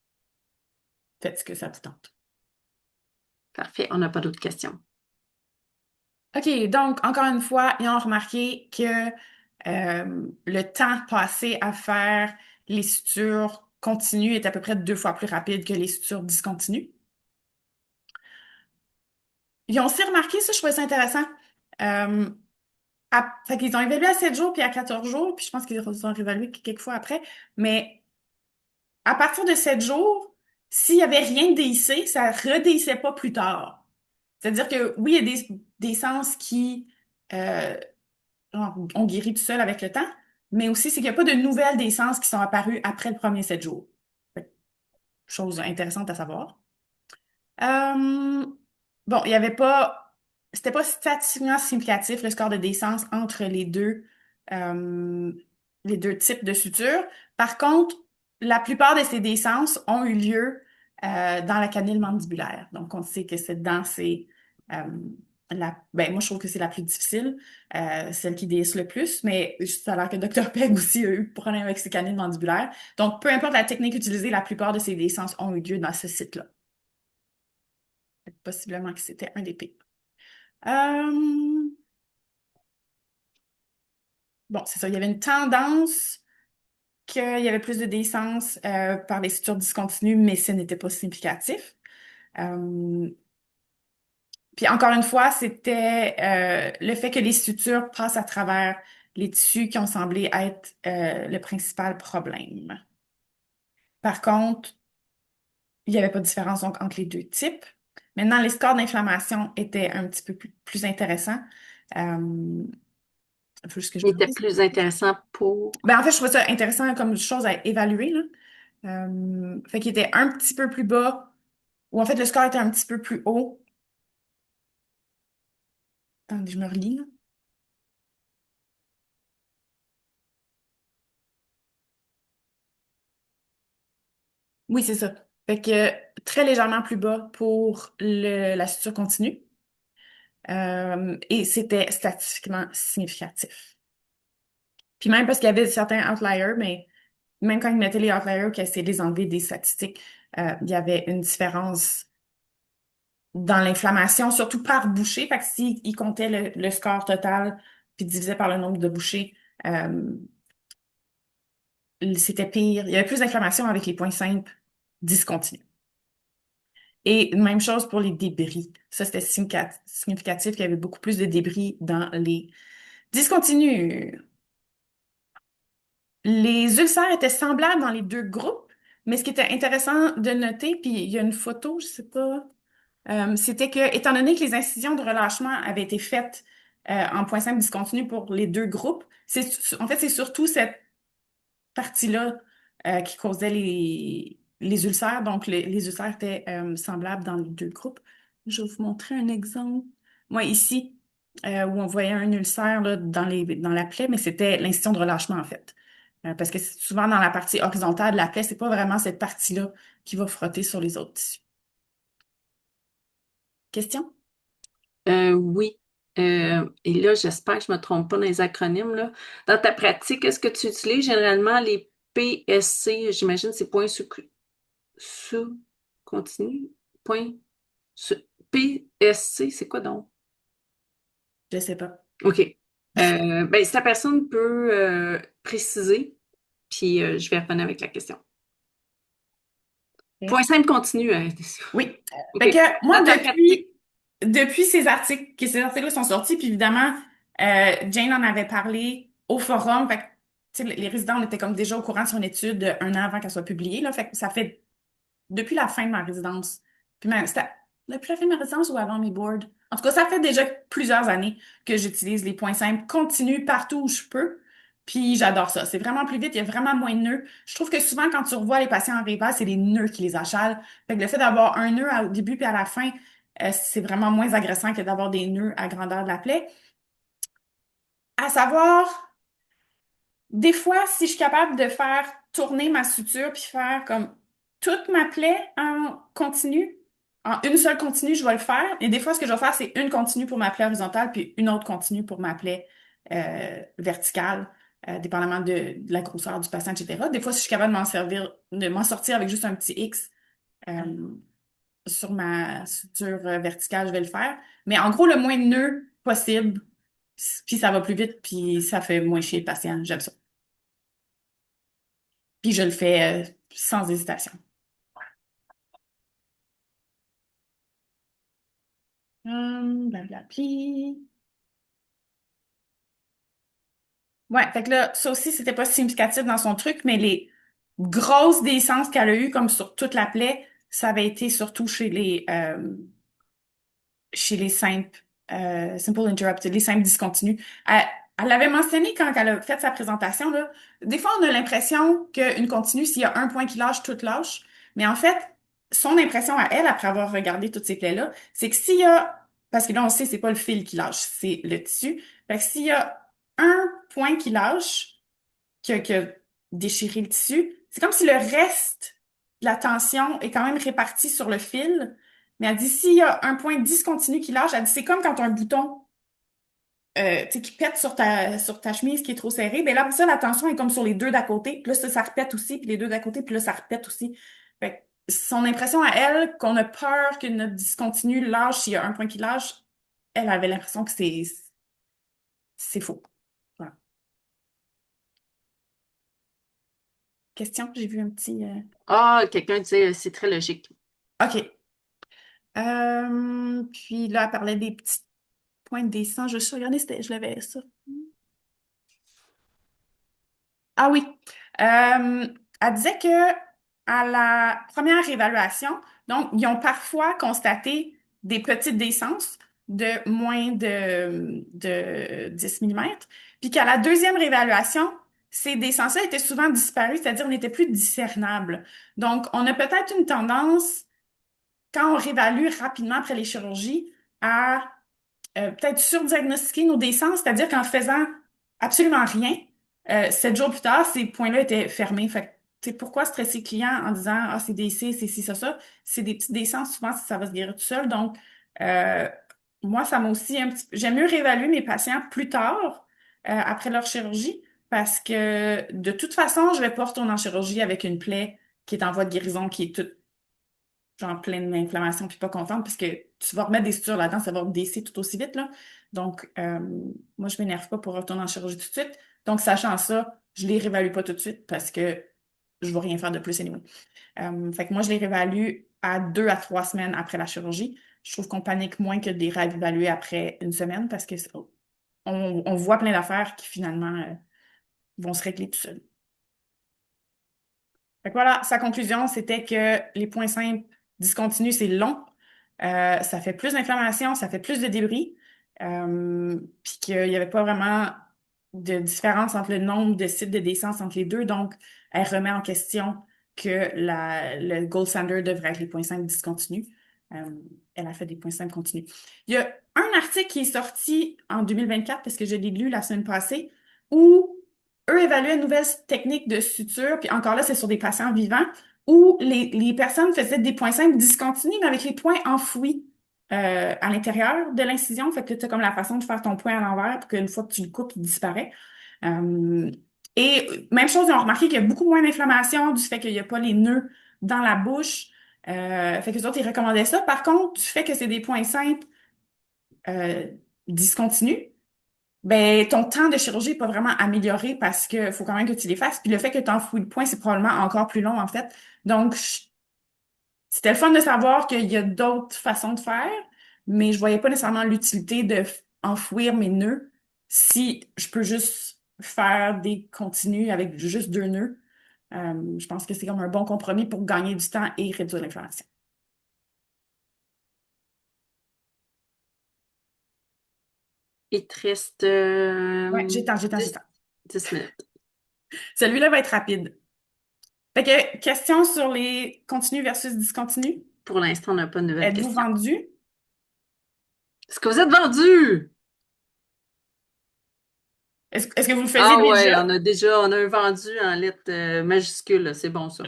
Speaker 2: faites ce que ça vous tente.
Speaker 1: Parfait, on n'a pas d'autres questions.
Speaker 2: OK, donc, encore une fois, ils ont remarqué que le temps passé à faire les sutures continues est à peu près 2 fois plus rapide que les sutures discontinues. Ils ont aussi remarqué, ça, je trouvais ça intéressant. Euh, Fait qu'ils ont évalué à 7 jours puis à 14 jours, puis je pense qu'ils ont réévalué quelques fois après. Mais à partir de 7 jours, s'il n'y avait rien de déhissé, ça ne redéhissait pas plus tard. C'est-à-dire que oui, il y a des sens qui euh, on guérit tout seul avec le temps, mais aussi c'est qu'il n'y a pas de nouvelles naissances qui sont apparues après le premier 7 jours. Fait que, chose intéressante à savoir. Euh, bon, il y avait pas, c'était pas statistiquement significatif le score de décence entre les deux types de sutures. Par contre, la plupart de ces décences ont eu lieu dans la canine mandibulaire. Donc, on sait que cette dent, c'est euh, ben, moi, je trouve que c'est la plus difficile, celle qui déhisse le plus, mais ça a l'air que Dr. Pegg aussi a eu problème avec ses canines mandibulaires. Donc, peu importe la technique utilisée, la plupart de ces décences ont eu lieu dans ce site-là. Possiblement que c'était un des pires. Euh, bon, c'est ça. Il y avait une tendance qu'il y avait plus de décence par les sutures discontinues, mais ce n'était pas significatif. Euh, Puis encore une fois, c'était le fait que les sutures passent à travers les tissus qui ont semblé être le principal problème. Par contre, il n'y avait pas de différence donc, entre les deux types. Maintenant, les scores d'inflammation étaient un petit peu plus intéressants. Il faut juste que je
Speaker 1: Il
Speaker 2: me
Speaker 1: était
Speaker 2: remette.
Speaker 1: plus intéressant pour...
Speaker 2: Ben, en fait, je trouvais ça intéressant comme chose à évaluer, là. Fait qu'il était un petit peu plus bas, ou en fait, le score était un petit peu plus haut. Attendez, je me relis, là. Oui, c'est ça. Fait que très légèrement plus bas pour la suture continue. Et c'était statistiquement significatif. Puis même parce qu'il y avait certains outliers, mais même quand ils mettaient les outliers, qu'ils essayaient de les enlever des statistiques, il y avait une différence dans l'inflammation, surtout par bouchée. Fait que s'ils comptaient le score total puis divisaient par le nombre de bouchées, euh, c'était pire. Il y avait plus d'inflammation avec les points simples discontinus. Et même chose pour les débris. Ça, c'était significatif qu'il y avait beaucoup plus de débris dans les discontinus. Les ulcères étaient semblables dans les deux groupes, mais ce qui était intéressant de noter, puis il y a une photo, je sais pas, c'était que, étant donné que les incisions de relâchement avaient été faites en point simple discontinu pour les deux groupes, en fait, c'est surtout cette partie-là qui causait les ulcères. Donc, les ulcères étaient semblables dans les deux groupes. Je vais vous montrer un exemple. Moi, ici, où on voyait un ulcère là, dans la plaie, mais c'était l'incision de relâchement, en fait. Parce que souvent, dans la partie horizontale de la plaie, c'est pas vraiment cette partie-là qui va frotter sur les autres tissus. Question?
Speaker 1: Oui. Et là, j'espère que je ne me trompe pas dans les acronymes, là. Dans ta pratique, est-ce que tu utilises généralement les PSC? J'imagine c'est points sous continu. Point su- PSC, c'est quoi donc?
Speaker 2: Je sais pas.
Speaker 1: OK. Ben, si la personne peut préciser, puis je vais revenir avec la question. Point simple continu.
Speaker 2: Oui. Fait
Speaker 1: OK.
Speaker 2: que moi,
Speaker 1: Dans ta pratique.
Speaker 2: depuis ces articles, que ces articles sont sortis, puis évidemment, Jane en avait parlé au forum. Fait que, tu sais, les résidents, on était comme déjà au courant de son étude un an avant qu'elle soit publiée, là. Fait que ça fait depuis la fin de ma résidence. Puis même, c'était depuis la fin de ma résidence ou avant mes boards. En tout cas, ça fait déjà plusieurs années que j'utilise les points simples continus partout où je peux. Puis j'adore ça. C'est vraiment plus vite, il y a vraiment moins de nœuds. Je trouve que souvent, quand tu revois les patients en rival, c'est les nœuds qui les achalent. Fait que le fait d'avoir un nœud au début puis à la fin, c'est vraiment moins agressant que d'avoir des nœuds à grandeur de la plaie. À savoir, des fois, si je suis capable de faire tourner ma suture puis faire comme toute ma plaie en continu, en une seule continue, je vais le faire. Et des fois, ce que je vais faire, c'est une continue pour ma plaie horizontale puis une autre continue pour ma plaie verticale, dépendamment de la grosseur du patient, etc. Des fois, si je suis capable de m'en sortir avec juste un petit X sur ma suture verticale, je vais le faire. Mais en gros, le moins de nœuds possible, puis ça va plus vite, puis ça fait moins chier le patient. J'aime ça. Puis je le fais sans hésitation. Blablabli. Ouais, fait que là, ça aussi, c'était pas significatif dans son truc, mais les grosses déhiscences qu'elle a eues, comme sur toute la plaie, ça avait été surtout chez les simples, simple interrupted, les simples discontinus. Elle l'avait mentionné quand elle a fait sa présentation, là. Des fois, on a l'impression qu'une continue, s'il y a un point qui lâche, toute lâche. Mais en fait, son impression à elle, après avoir regardé toutes ces plaies-là, c'est que s'il y a, parce que là, on sait, c'est pas le fil qui lâche, c'est le tissu. Fait que s'il y a un point qui lâche, qui a déchiré le tissu, c'est comme si le reste de la tension est quand même réparti sur le fil. Mais elle dit, s'il y a un point discontinu qui lâche, elle dit, c'est comme quand un bouton tu sais, qui pète sur ta chemise qui est trop serrée. Ben là, pour ça, la tension est comme sur les deux d'à côté. Puis là, ça repète aussi, puis les deux d'à côté, puis là, ça repète aussi. Fait que son impression à elle, qu'on a peur que notre discontinu lâche s'il y a un point qui lâche, elle avait l'impression que c'est faux. Voilà. Question, j'ai vu un petit...
Speaker 1: Ah, quelqu'un disait c'est très logique.
Speaker 2: OK. Puis là, elle parlait des petits points de dessin. Je suis regardez, je l'avais ça. Ah oui. Elle disait que à la première évaluation, donc, ils ont parfois constaté des petites décences de moins de 10 millimètres, puis qu'à la deuxième réévaluation, ces décences-là étaient souvent disparues, c'est-à-dire n'étaient plus discernables. Donc, on a peut-être une tendance, quand on réévalue rapidement après les chirurgies, à peut-être surdiagnostiquer nos décences, c'est-à-dire qu'en faisant absolument rien, 7 jours plus tard, ces points-là étaient fermés. Fait que, tu sais, pourquoi stresser le client en disant, ah, c'est des C, c'est ci, ça, c'est des petites décences, souvent, ça va se guérir tout seul. Donc, euh, moi, ça m'a aussi un petit peu, j'aime mieux réévaluer mes patients plus tard, après leur chirurgie, parce que de toute façon, je vais pas retourner en chirurgie avec une plaie qui est en voie de guérison, qui est toute genre pleine d'inflammation puis pas contente parce que tu vas remettre des sutures là-dedans, ça va baisser tout aussi vite, là. Donc, moi, je m'énerve pas pour retourner en chirurgie tout de suite. Donc, sachant ça, je les réévalue pas tout de suite parce que je vais rien faire de plus anyway. Fait que moi, je les réévalue à 2 à 3 semaines après la chirurgie. Je trouve qu'on panique moins que de les réévaluer après une semaine parce que on voit plein d'affaires qui finalement vont se régler tout seuls. Fait que voilà, sa conclusion, c'était que les points simples discontinus, c'est long. Ça fait plus d'inflammation, ça fait plus de débris. Puis qu'il n'y avait pas vraiment de différence entre le nombre de sites de décence entre les deux. Donc, elle remet en question que le gold standard devrait être les points simples discontinus. Euh, Elle a fait des points simples continus. Il y a un article qui est sorti en 2024, parce que je l'ai lu la semaine passée, où eux évaluaient une nouvelle technique de suture, puis encore là, c'est sur des patients vivants, où les personnes faisaient des points simples discontinus, mais avec les points enfouis à l'intérieur de l'incision. Fait que tu as comme la façon de faire ton point à l'envers pour qu'une fois que tu le coupes, il disparaît. Euh, et même chose, ils ont remarqué qu'il y a beaucoup moins d'inflammation du fait qu'il n'y a pas les nœuds dans la bouche. Fait que les autres, ils recommandaient ça. Par contre, du fait que c'est des points simples euh, discontinus, ben, ton temps de chirurgie n'est pas vraiment amélioré parce que faut quand même que tu les fasses. Puis le fait que tu enfouis le point, c'est probablement encore plus long, en fait. Donc, c'était le fun de savoir qu'il y a d'autres façons de faire, mais je voyais pas nécessairement l'utilité de enfouir mes nœuds si je peux juste faire des continus avec juste 2 nœuds. Je pense que c'est comme un bon compromis pour gagner du temps et réduire l'inflammation.
Speaker 1: Il te reste
Speaker 2: Ouais, j'ai le temps, j'ai le temps, j'ai le
Speaker 1: 10,
Speaker 2: temps.
Speaker 1: 10 minutes.
Speaker 2: Celui-là va être rapide. Fait que, question sur les continus versus discontinus.
Speaker 1: Pour l'instant, on n'a pas de nouvelles
Speaker 2: Êtes-vous
Speaker 1: questions.
Speaker 2: vendu?
Speaker 1: Est-ce que vous êtes vendu?
Speaker 2: Est-ce que vous le faisiez
Speaker 1: Ah ouais,
Speaker 2: déjà?
Speaker 1: on a un vendu en lettres majuscules, là, c'est bon ça.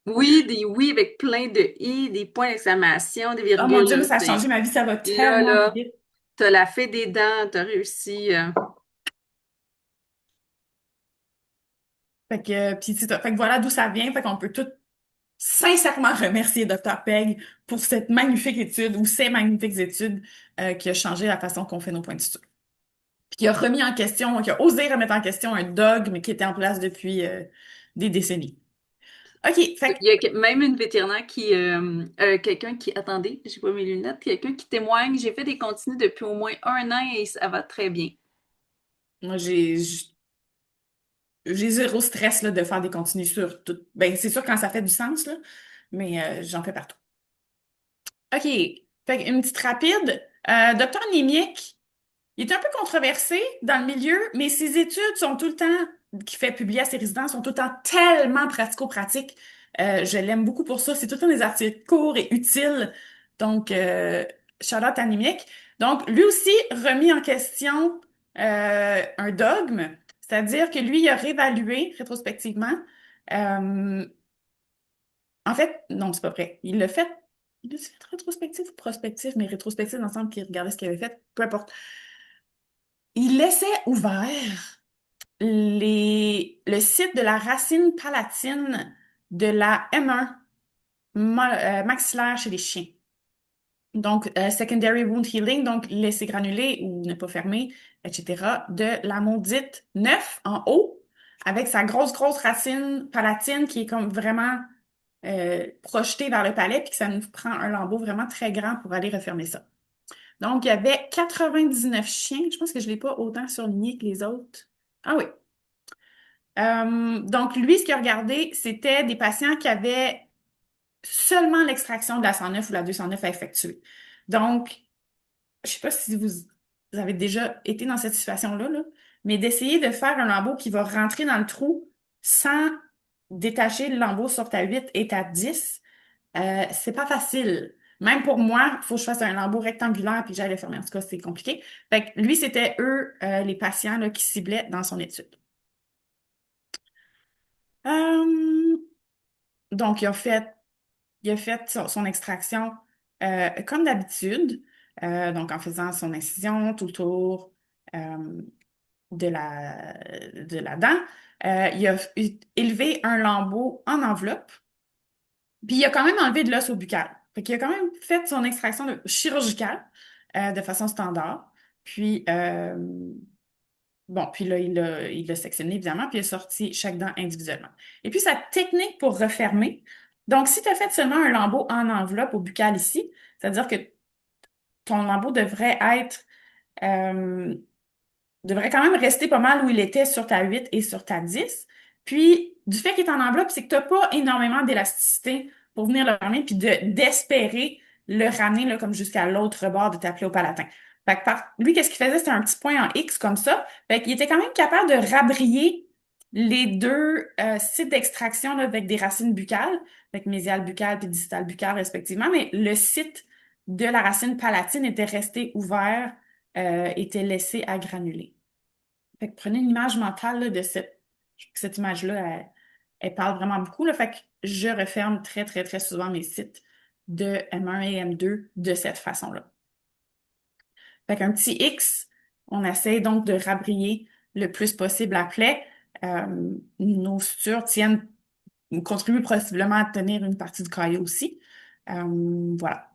Speaker 1: Oui, des oui avec plein de i, des points d'exclamation, des
Speaker 2: Oh mon Dieu, mais
Speaker 1: virgules.
Speaker 2: ça a changé ma vie, ça va
Speaker 1: Là,
Speaker 2: tellement
Speaker 1: là,
Speaker 2: vite.
Speaker 1: t'as la fée des dents, t'as réussi.
Speaker 2: Fait que, puis c'est ça. Fait que voilà d'où ça vient. Fait qu'on peut tout sincèrement remercier Dr. Peg pour cette magnifique étude ou ces magnifiques études qui a changé la façon qu'on fait nos points de suture. Puis qui a remis en question, qui a osé remettre en question un dogme qui était en place depuis des décennies. OK, fait que
Speaker 1: Il y a même une vétérinaire quelqu'un qui, attendez, j'ai pas mes lunettes, quelqu'un qui témoigne, j'ai fait des continus depuis au moins 1 an et ça va très bien.
Speaker 2: moi j'ai zéro stress là, de faire des contenus sur tout. Ben, c'est sûr quand ça fait du sens, là, mais j'en fais partout. OK. Fait une petite rapide. Docteur Némiec, il est un peu controversé dans le milieu, mais ses études sont tout le temps, qu'il fait publier à ses résidents, sont tout le temps tellement pratico-pratiques. Je l'aime beaucoup pour ça. C'est tout le temps des articles courts et utiles. Donc, shout-out à Némiec. Donc, lui aussi remis en question un dogme, c'est-à-dire que lui, il a réévalué rétrospectivement euh, en fait, non, c'est pas vrai. Il l'a fait rétrospectif ou prospectif, mais rétrospectif dans le sens qu'il regardait ce qu'il avait fait, peu importe. Il laissait ouvert le site de la racine palatine de la M1 maxillaire chez les chiens. Donc, secondary wound healing, donc laisser granuler ou ne pas fermer, etc. De la maudite 9 en haut, avec sa grosse racine palatine qui est comme vraiment projetée vers le palais, puis que ça nous prend un lambeau vraiment très grand pour aller refermer ça. Donc, il y avait 99 chiens. Je pense que je ne l'ai pas autant surligné que les autres. Ah oui. Donc, lui, ce qu'il a regardé, c'était des patients qui avaient seulement l'extraction de la 109 ou la 209 à effectuer. Donc, je sais pas si vous avez déjà été dans cette situation-là, là, mais d'essayer de faire un lambeau qui va rentrer dans le trou sans détacher le lambeau sur ta 8 et ta 10, c'est pas facile. Même pour moi, il faut que je fasse un lambeau rectangulaire puis que j'aille le fermer. En tout cas, c'est compliqué. Fait que lui, c'était eux, les patients là, qui ciblaient dans son étude. Euh, donc, il a fait son extraction comme d'habitude, donc en faisant son incision tout le tour euh, de la dent. Il a élevé un lambeau en enveloppe, puis il a quand même enlevé de l'os au buccal. Fait qu'il a quand même fait son extraction chirurgicale de façon standard. Puis, bon, puis là, il l'a sectionné évidemment, puis il a sorti chaque dent individuellement. Et puis, sa technique pour refermer. Donc, si tu as fait seulement un lambeau en enveloppe au buccal ici, c'est-à-dire que ton lambeau euh, devrait quand même rester pas mal où il était sur ta 8 et sur ta 10. Puis, du fait qu'il est en enveloppe, c'est que tu n'as pas énormément d'élasticité pour venir le ramener, puis d'espérer le ramener là, comme jusqu'à l'autre bord de ta plaie au palatin. Fait que lui, qu'est-ce qu'il faisait? C'était un petit point en X comme ça. Fait qu'il était quand même capable de rabrier les deux sites d'extraction là, avec des racines buccales, avec mésiale buccale puis distale buccale respectivement, mais le site de la racine palatine était resté ouvert, était laissé à granuler. Fait que prenez une image mentale là, de cette image-là, elle parle vraiment beaucoup. Là, fait que je referme très, très, très souvent mes sites de M1 et M2 de cette façon-là. Fait qu'un petit X, on essaie donc de rabrier le plus possible la plaie. Nos sutures contribuent possiblement à tenir une partie du caillot aussi. Voilà.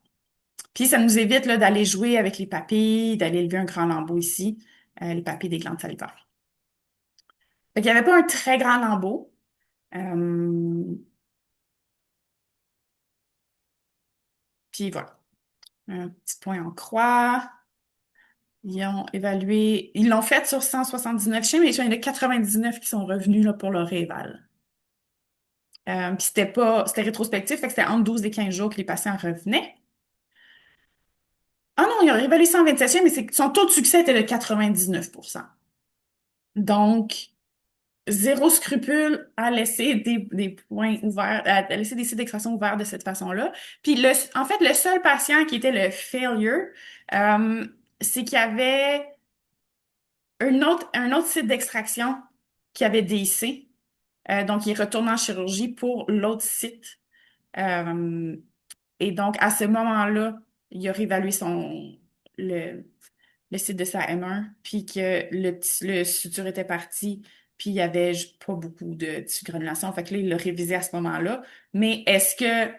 Speaker 2: Puis ça nous évite là, d'aller jouer avec les papilles, d'aller lever un grand lambeau ici, les papilles des glandes salivaires. Fait qu'il n'y avait pas un très grand lambeau. Euh, Puis voilà, un petit point en croix. Ils l'ont fait sur 179 chiens, mais il y en a 99 qui sont revenus là, pour leur rééval. Puis c'était rétrospectif, fait que c'était entre 12 et 15 jours que les patients revenaient. Ah non, ils ont réévalué 127 chiens, mais son taux de succès était de 99%. Donc, zéro scrupule à laisser des points ouverts, à laisser des sites d'extraction ouverts de cette façon-là. Puis en fait, le seul patient qui était le failure, euh, c'est qu'il y avait un autre site d'extraction qui avait déhissé. Donc, il retourne en chirurgie pour l'autre site. Euh, et donc, à ce moment-là, il a réévalué le, le site de sa M1, puis que le suture était parti, puis il y avait pas beaucoup de tissu de granulation. Fait que là, il l'a révisé à ce moment-là. Mais est-ce que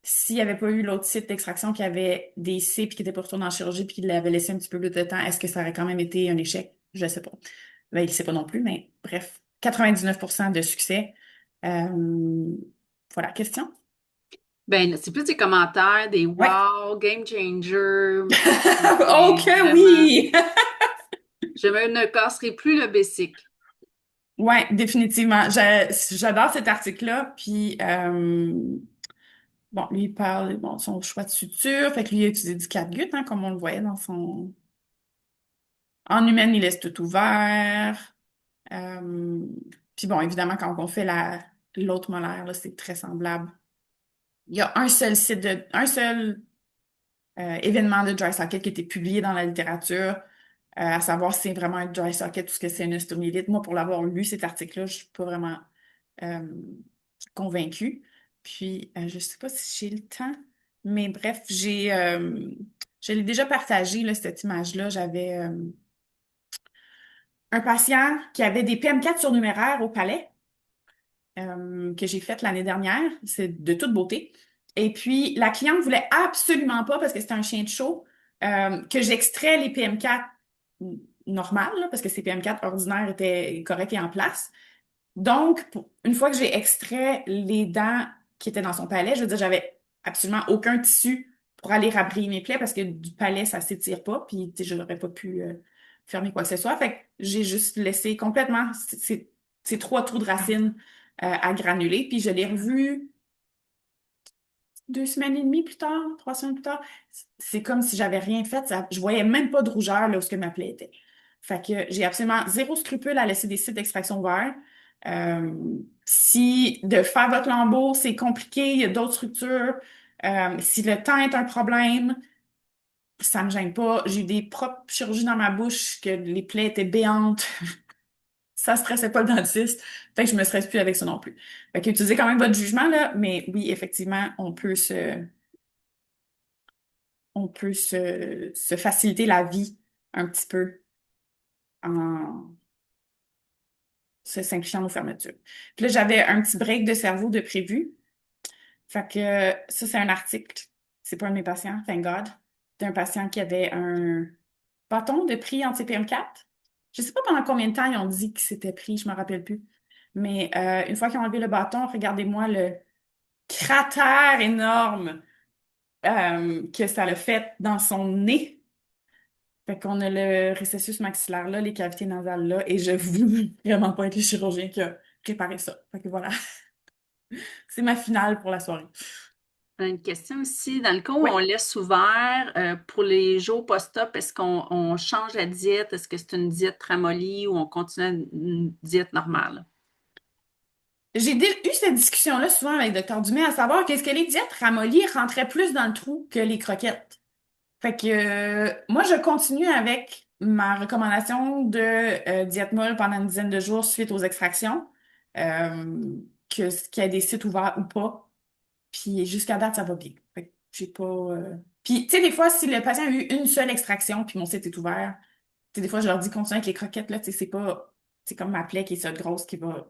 Speaker 2: s'il n'y avait pas eu l'autre site d'extraction qui avait des C puis qui était pas retourné en chirurgie puis qu'il l'avait laissé un petit peu plus de temps, est-ce que ça aurait quand même été un échec? Je sais pas. Ben, il sait pas non plus, mais bref, 99% de succès. Euh, voilà, question?
Speaker 1: Ben, c'est plus des commentaires, des
Speaker 2: Ouais.
Speaker 1: wow, game changer.
Speaker 2: Oh
Speaker 1: Et
Speaker 2: que
Speaker 1: vraiment,
Speaker 2: oui!
Speaker 1: je me ne casserai plus le basic.
Speaker 2: Ouais, définitivement. J'adore cet article-là. Puis, bon, lui, il parle bon, de son choix de suture. Fait que lui, il a utilisé du catgut, hein, comme on le voyait dans son. En humaine, il laisse tout ouvert. Euh, Puis bon, évidemment, quand on fait l'autre molaire, là, c'est très semblable. Il y a un seul événement de dry socket qui a été publié dans la littérature, à savoir si c'est vraiment un dry socket ou ce que c'est une ostéomyélite. Moi, pour l'avoir lu, cet article-là, je suis pas vraiment euh, convaincue. Puis, je sais pas si j'ai le temps, mais bref, je l'ai déjà partagé, là, cette image-là. J'avais un patient qui avait des PM4 surnuméraires au palais, que j'ai fait l'année dernière. C'est de toute beauté. Et puis, la cliente voulait absolument pas, parce que c'était un chien de show, que j'extrais les PM4 normales, là, parce que ces PM4 ordinaires étaient corrects et en place. Donc, une fois que j'ai extrait les dents qui étaient dans son palais, je veux dire, j'avais absolument aucun tissu pour aller rabrier mes plaies parce que du palais, ça s'étire pas, puis tu sais, je n'aurais pas pu fermer quoi que ce soit. Fait que j'ai juste laissé complètement ces 3 trous de racines à granuler, puis je l'ai revu 2 semaines et demie plus tard, 3 semaines plus tard. C'est comme si j'avais rien fait. Je voyais même pas de rougeur là où ce que ma plaie était. Fait que j'ai absolument zéro scrupule à laisser des sites d'extraction ouverts. Euh, si de faire votre lambeau, c'est compliqué, il y a d'autres structures. Si le temps est un problème, ça me gêne pas. J'ai eu des propres chirurgies dans ma bouche que les plaies étaient béantes. Ça stressait pas le dentiste. Fait que je me stresse plus avec ça non plus. Fait que utilisez quand même votre jugement, là, mais oui, effectivement, on peut se faciliter la vie un petit peu en se simplifiant nos fermetures. Puis là, j'avais un petit break de cerveau de prévu. Fait que ça, c'est un article. C'est pas un de mes patients, thank God. D'un patient qui avait un bâton de prix anti-PM4. Je sais pas pendant combien de temps ils ont dit que c'était pris, je me rappelle plus. Mais une fois qu'ils ont enlevé le bâton, regardez-moi le cratère énorme que ça l'a fait dans son nez. Fait qu'on a le récessus maxillaire là, les cavités nasales là, et je veux vraiment pas être le chirurgien qui a préparé ça. Fait que voilà, c'est ma finale pour la soirée.
Speaker 1: Une question aussi, dans le cas où
Speaker 2: Oui.
Speaker 1: on laisse ouvert pour les jours post-op, est-ce qu'on change la diète? Est-ce que c'est une diète ramollie ou on continue une diète normale?
Speaker 2: J'ai eu cette discussion-là souvent avec le Dr Dumais, à savoir qu'est-ce que les diètes ramollies rentraient plus dans le trou que les croquettes. Fait que moi, je continue avec ma recommandation de diète molle pendant une dizaine de jours suite aux extractions, euh, qu'il y ait des sites ouverts ou pas. Puis jusqu'à date, ça va bien. Fait que j'ai pas. Puis, tu sais, des fois, si le patient a eu une seule extraction, puis mon site est ouvert, tu sais, des fois, je leur dis continuez avec les croquettes, là, tu sais, c'est pas. C'est comme ma plaie qui est ça de grosse qui va,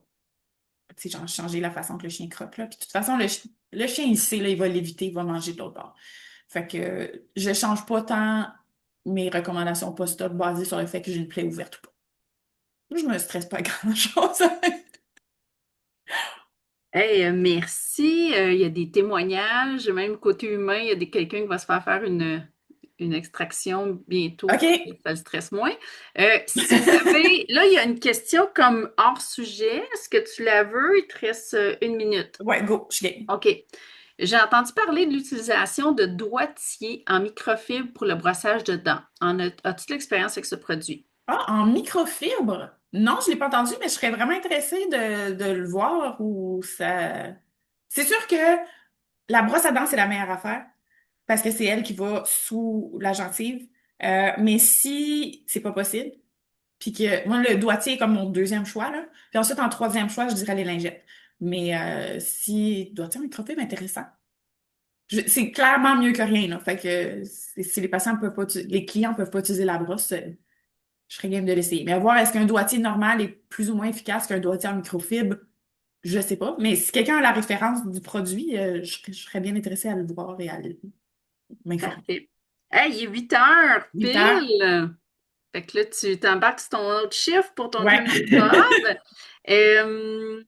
Speaker 2: tu sais, genre, changer la façon que le chien croque, là. Puis, de toute façon, le chien, il sait, là, il va l'éviter, il va manger de l'autre bord. Fait que je change pas tant mes recommandations post-op basées sur le fait que j'ai une plaie ouverte ou pas. Je me stresse pas grand-chose.
Speaker 1: Hey, merci. Il y a des témoignages, même côté humain, il y a quelqu'un qui va se faire faire une extraction bientôt pour que
Speaker 2: OK.
Speaker 1: ça le stresse moins. Si vous avez, là, il y a une question comme hors sujet. Est-ce que tu la veux? Il te reste 1 minute.
Speaker 2: Ouais, go, je suis game.
Speaker 1: OK. J'ai entendu parler de l'utilisation de doigtiers en microfibre pour le brossage de dents. As-tu de l'expérience avec ce produit?
Speaker 2: Ah, en microfibre? Non, je l'ai pas entendu, mais je serais vraiment intéressée de le voir où ça. C'est sûr que la brosse à dents, c'est la meilleure affaire parce que c'est elle qui va sous la gencive. Mais si c'est pas possible, puis que moi, le doigtier est comme mon deuxième choix, là. Puis ensuite, en troisième choix, je dirais les lingettes. Mais si doigtier en microfibre, intéressant. C'est clairement mieux que rien, là. Fait que si les patients peuvent pas, les clients peuvent pas utiliser la brosse, je serais game de l'essayer. Mais à voir, est-ce qu'un doigtier normal est plus ou moins efficace qu'un doigtier en microfibre? Je sais pas. Mais si quelqu'un a la référence du produit, je serais bien intéressée à le voir et m'informer.
Speaker 1: Parfait. Hey, il est 8 heures
Speaker 2: 8 heures?
Speaker 1: pile. Fait que là, tu t'embarques sur ton autre chiffre pour ton
Speaker 2: Ouais.
Speaker 1: deuxième job. Euh,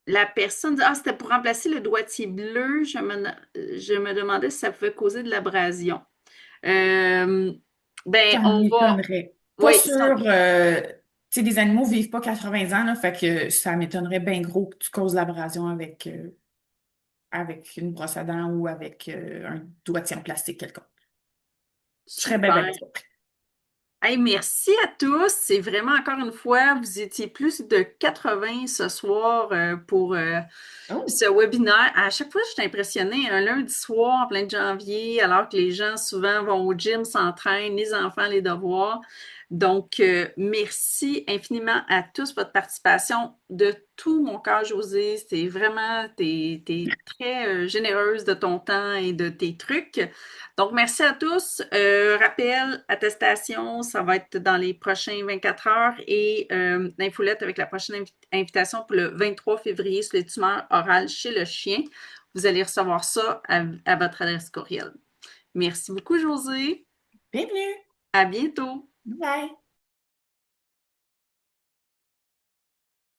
Speaker 1: la personne dit, ah, c'était pour remplacer le doigtier bleu. Je me demandais si ça pouvait causer de l'abrasion. Euh, ben,
Speaker 2: Ça
Speaker 1: on va.
Speaker 2: m'étonnerait. Pas
Speaker 1: Oui,
Speaker 2: sûr. Tu sais, des animaux vivent pas 80 ans, là, fait que ça m'étonnerait bien gros que tu causes l'abrasion avec une brosse à dents ou avec un doigtier en plastique quelconque. Je serais bien, bien, bien
Speaker 1: super.
Speaker 2: surprise.
Speaker 1: Hey, merci à tous. C'est vraiment encore une fois, vous étiez plus de 80 ce soir pour
Speaker 2: Oh,
Speaker 1: ce webinaire. À chaque fois, je suis impressionnée. Un lundi soir, en plein janvier, alors que les gens souvent vont au gym, s'entraînent, les enfants, les devoirs. Donc, merci infiniment à tous votre participation. De tout mon cœur, Josée, c'est vraiment, t'es très généreuse de ton temps et de tes trucs. Donc, merci à tous. Rappel, attestation, ça va être dans les prochains 24 heures et l'infolette avec la prochaine invitation pour le 23 février sur les tumeurs orales chez le chien. Vous allez recevoir ça à votre adresse courriel. Merci beaucoup, Josée.
Speaker 2: Bienvenue!
Speaker 1: À bientôt.
Speaker 2: Bye!